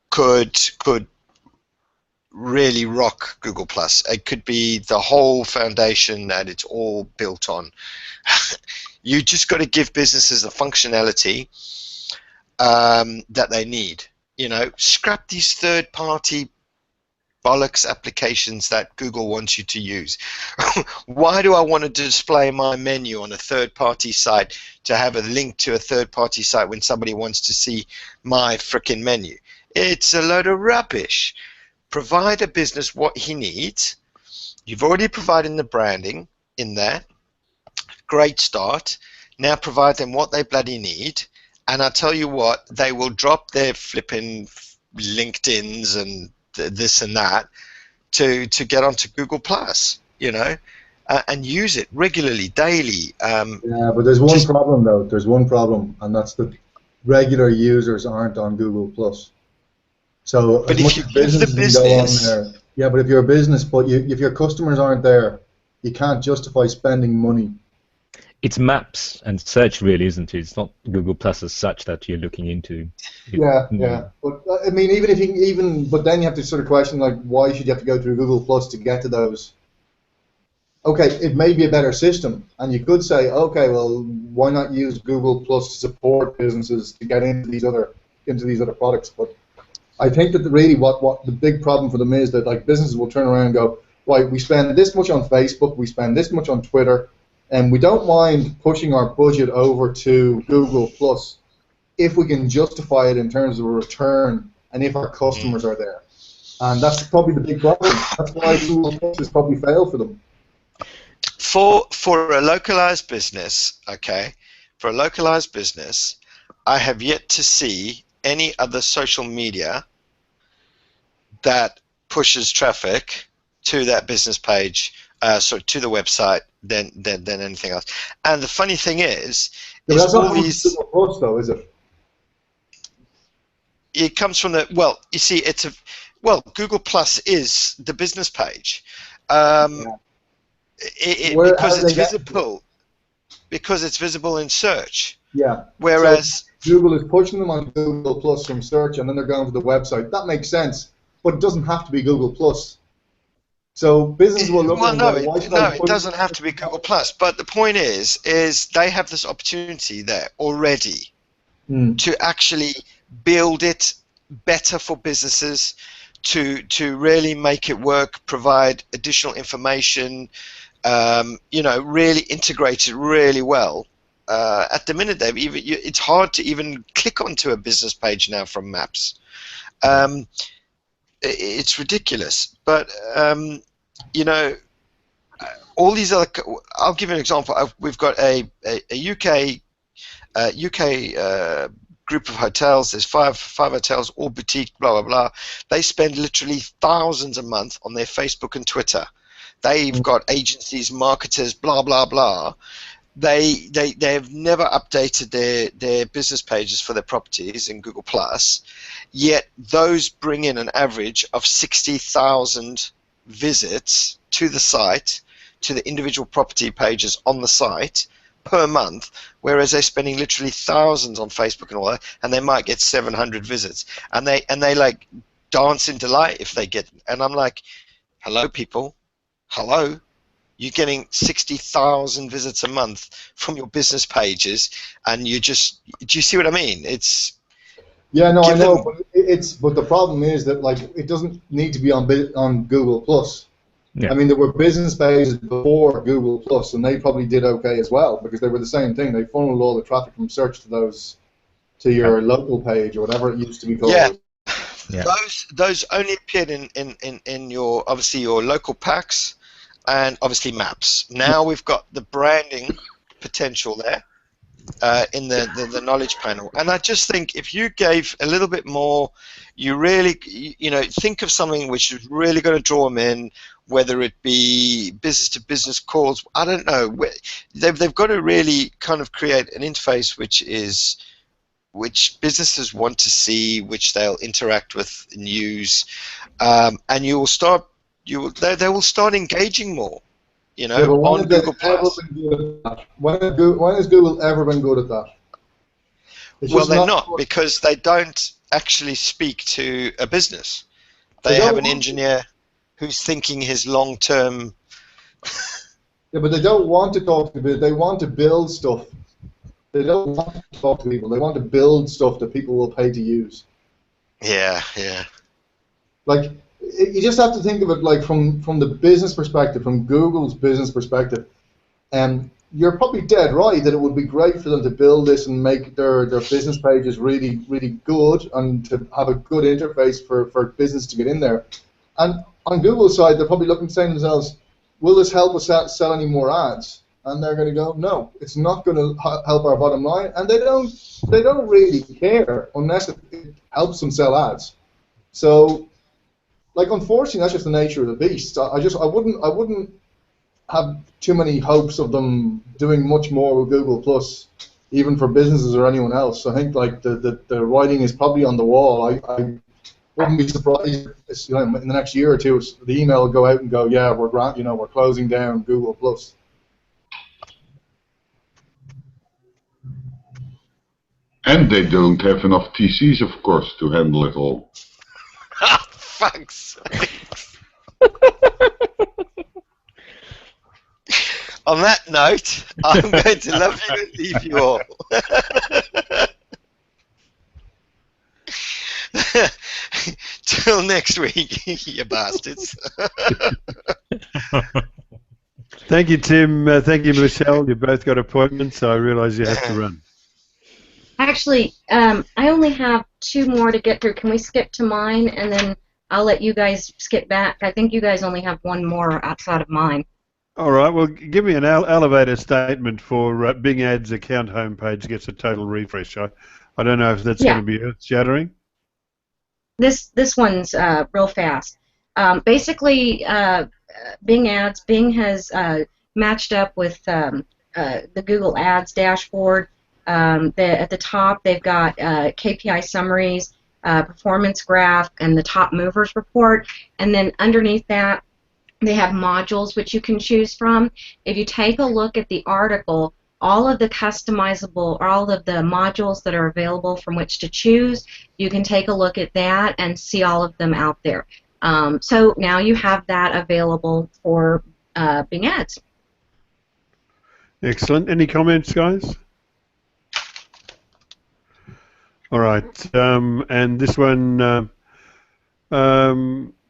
could really rock Google Plus. It could be the whole foundation that it's all built on. You just got to give businesses the functionality that they need. You know, scrap these third-party bollocks applications that Google wants you to use. Why do I want to display my menu on a third-party site to have a link to a third-party site when somebody wants to see my frickin' menu? It's a load of rubbish. Provide a business what he needs. You've already provided the branding in there. Great start. Now provide them what they bloody need. And I tell you what, they will drop their flipping LinkedIns and this and that to get onto Google Plus, you know, and use it regularly, daily. Yeah, but there's one problem though. There's one problem, and that's that regular users aren't on Google Plus. So but as if much you as give the businesses can go on business, there, yeah, but if you're a business, but if your customers aren't there, you can't justify spending money. It's maps and search, really, isn't it? It's not Google Plus as such that you're looking into. Yeah. But I mean, but then you have to sort of question, like, why should you have to go through Google Plus to get to those? Okay, it may be a better system, and you could say, okay, well, why not use Google Plus to support businesses to get into these other products? But I think that really what the big problem for them is that, like, businesses will turn around and go, right, we spend this much on Facebook, we spend this much on Twitter, and we don't mind pushing our budget over to Google Plus if we can justify it in terms of a return and if our customers are there. And that's probably the big problem. That's why Google Plus has probably failed for them. For a localized business, okay, for a localized business, I have yet to see any other social media that pushes traffic to that business page, to the website than anything else. And the funny thing is That's all not these. Google Plus, though, is it? It comes from the you see, Google Plus is the business page, because it's visible. Because it's visible in search. Yeah. Whereas so Google is pushing them on Google Plus from search, and then they're going to the website. That makes sense, but it doesn't have to be Google Plus. So businesses will look at it doesn't have to be Google Plus. But the point is they have this opportunity there already to actually build it better for businesses, to really make it work, provide additional information, really integrate it really well. At the minute, it's hard to even click onto a business page now from Maps. It's ridiculous. But all these other. I'll give you an example. We've got a UK group of hotels. There's five hotels, all boutique, blah blah blah. They spend literally thousands a month on their Facebook and Twitter. They've got agencies, marketers, blah blah blah. They have never updated their business pages for their properties in Google Plus, yet those bring in an average of 60,000 visits to the site, to the individual property pages on the site per month, whereas they're spending literally thousands on Facebook and all that, and they might get 700 visits, and they like dance in delight if they get. And I'm like, hello people, hello. You're getting 60,000 visits a month from your business pages, and do you see what I mean? Yeah, no, I Give know, them, but the problem is that like it doesn't need to be on Google Plus. Yeah. I mean, there were business pages before Google Plus, and they probably did okay as well because they were the same thing. They funneled all the traffic from search to those to your local page or whatever it used to be yeah. called. Yeah. Those only appeared in your, obviously, your local packs and obviously maps. Now we've got the branding potential there in the knowledge panel, and I just think if you gave a little bit more, you really, you know, think of something which is really going to draw them in, whether it be business to business calls. I don't know. They've got to really kind of create an interface which businesses want to see, which they'll interact with and use, and you will start. They will start engaging more. You Yeah, know, but when on have they Google ever Plus. been good at that? When has Google ever been good at that? It's Well, just they're not. not, because they don't actually speak to a business. They They have don't an want to. engineer who's thinking his long-term. Yeah, but they don't want to talk to people. They want to build stuff. They don't want to talk to people. They want to build stuff that people will pay to use. Yeah, yeah. Like you just have to think of it like from the business perspective, from Google's business perspective. And you're probably dead right that it would be great for them to build this and make their business pages really, really good and to have a good interface for business to get in there. And on Google's side, they're probably looking to say to themselves, will this help us sell any more ads? And they're going to go, no, it's not going to help our bottom line. And they don't really care unless it helps them sell ads. So, like, unfortunately, that's just the nature of the beast. I wouldn't have too many hopes of them doing much more with Google Plus, even for businesses or anyone else. I think like the writing is probably on the wall. I wouldn't be surprised if, in the next year or two the email will go out and go, yeah, we're closing down Google Plus. And they don't have enough TCs, of course, to handle it all. Fuck's sakes. On that note, I'm going to love you and leave you all. Till next week, you bastards. Thank you, Tim. Thank you, Michelle. You both got appointments, so I realise you have to run. Actually, I only have 2 more to get through. Can we skip to mine, and then I'll let you guys skip back? I think you guys only have 1 more outside of mine. All right. Well, give me an elevator statement for Bing Ads account homepage gets a total refresh. I don't know if that's going to be earth-shattering. This one's real fast. Basically, Bing has matched up with the Google Ads dashboard. At the top, they've got KPI summaries, performance graph, and the top movers report. And then underneath that, they have modules which you can choose from. If you take a look at the article, all of the customizable, or all of the modules that are available from which to choose, you can take a look at that and see all of them out there. So now you have that available for Bing Ads. Excellent. Any comments, guys? All right. And this one,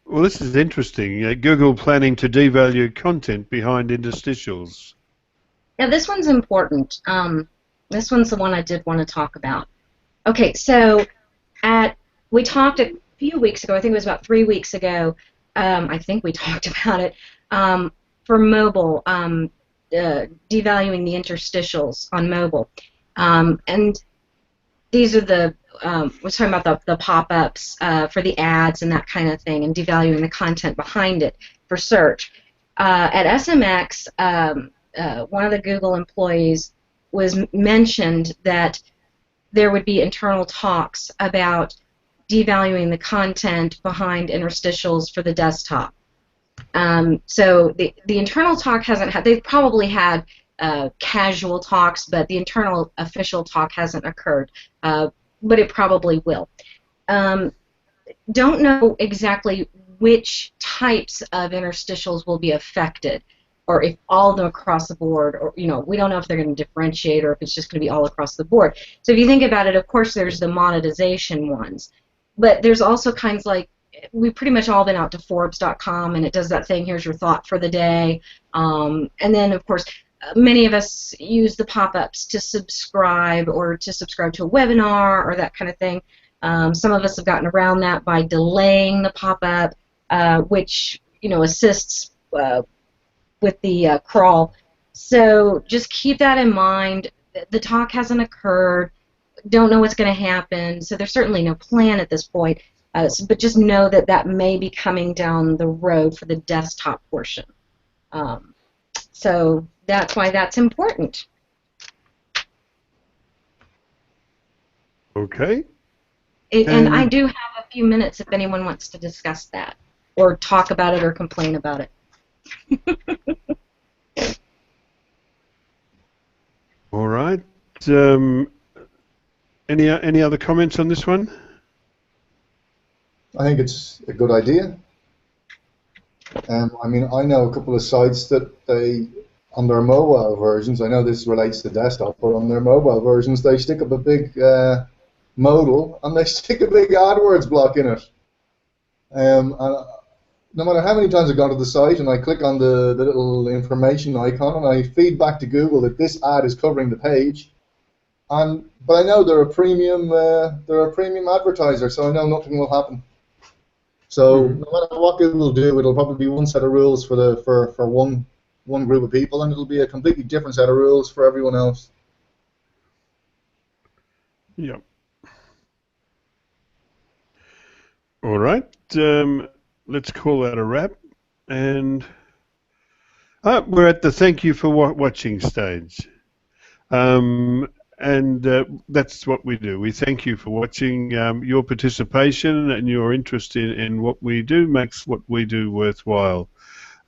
well, this is interesting. Google planning to devalue content behind interstitials. Now, this one's important. This one's the one I did want to talk about. Okay, so we talked a few weeks ago, I think it was about 3 weeks ago, I think we talked about it, for mobile, devaluing the interstitials on mobile. And these are we're talking about the pop-ups for the ads and that kind of thing, and devaluing the content behind it for search. At SMX, one of the Google employees mentioned that there would be internal talks about devaluing the content behind interstitials for the desktop. So the internal talk hasn't had, they've probably had casual talks, but the internal official talk hasn't occurred, but it probably will. Don't know exactly which types of interstitials will be affected. or if all of them across the board, or we don't know if they're going to differentiate or if it's just going to be all across the board. So if you think about it, of course there's the monetization ones, but there's also kinds like, we've pretty much all been out to Forbes.com, and it does that thing, here's your thought for the day, and then of course many of us use the pop-ups to subscribe or to subscribe to a webinar or that kind of thing. Some of us have gotten around that by delaying the pop-up, which assists with the crawl. So just keep that in mind. The talk hasn't occurred. Don't know what's going to happen. So there's certainly no plan at this point. But just know that that may be coming down the road for the desktop portion. So that's why that's important. Okay. And I do have a few minutes if anyone wants to discuss that or talk about it or complain about it. All right. Any other comments on this one? I think it's a good idea. I mean, I know a couple of sites that on their mobile versions, I know this relates to desktop, but on their mobile versions, they stick up a big modal and they stick a big AdWords block in it. And no matter how many times I've gone to the site and I click on the little information icon and I feed back to Google that this ad is covering the page, but I know they're a premium advertiser, so I know nothing will happen. So no matter what Google will do, it'll probably be one set of rules for one group of people, and it'll be a completely different set of rules for everyone else. Yep. All right. Let's call that a wrap. And we're at the thank you for watching stage. And that's what we do. We thank you for watching. Your participation and your interest in what we do makes what we do worthwhile.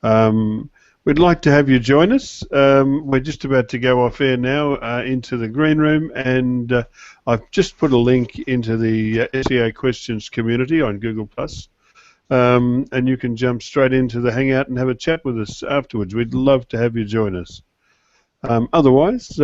We'd like to have you join us. We're just about to go off air now into the green room, and I've just put a link into the SEO Questions community on Google+. And you can jump straight into the Hangout and have a chat with us afterwards. We'd love to have you join us. Otherwise,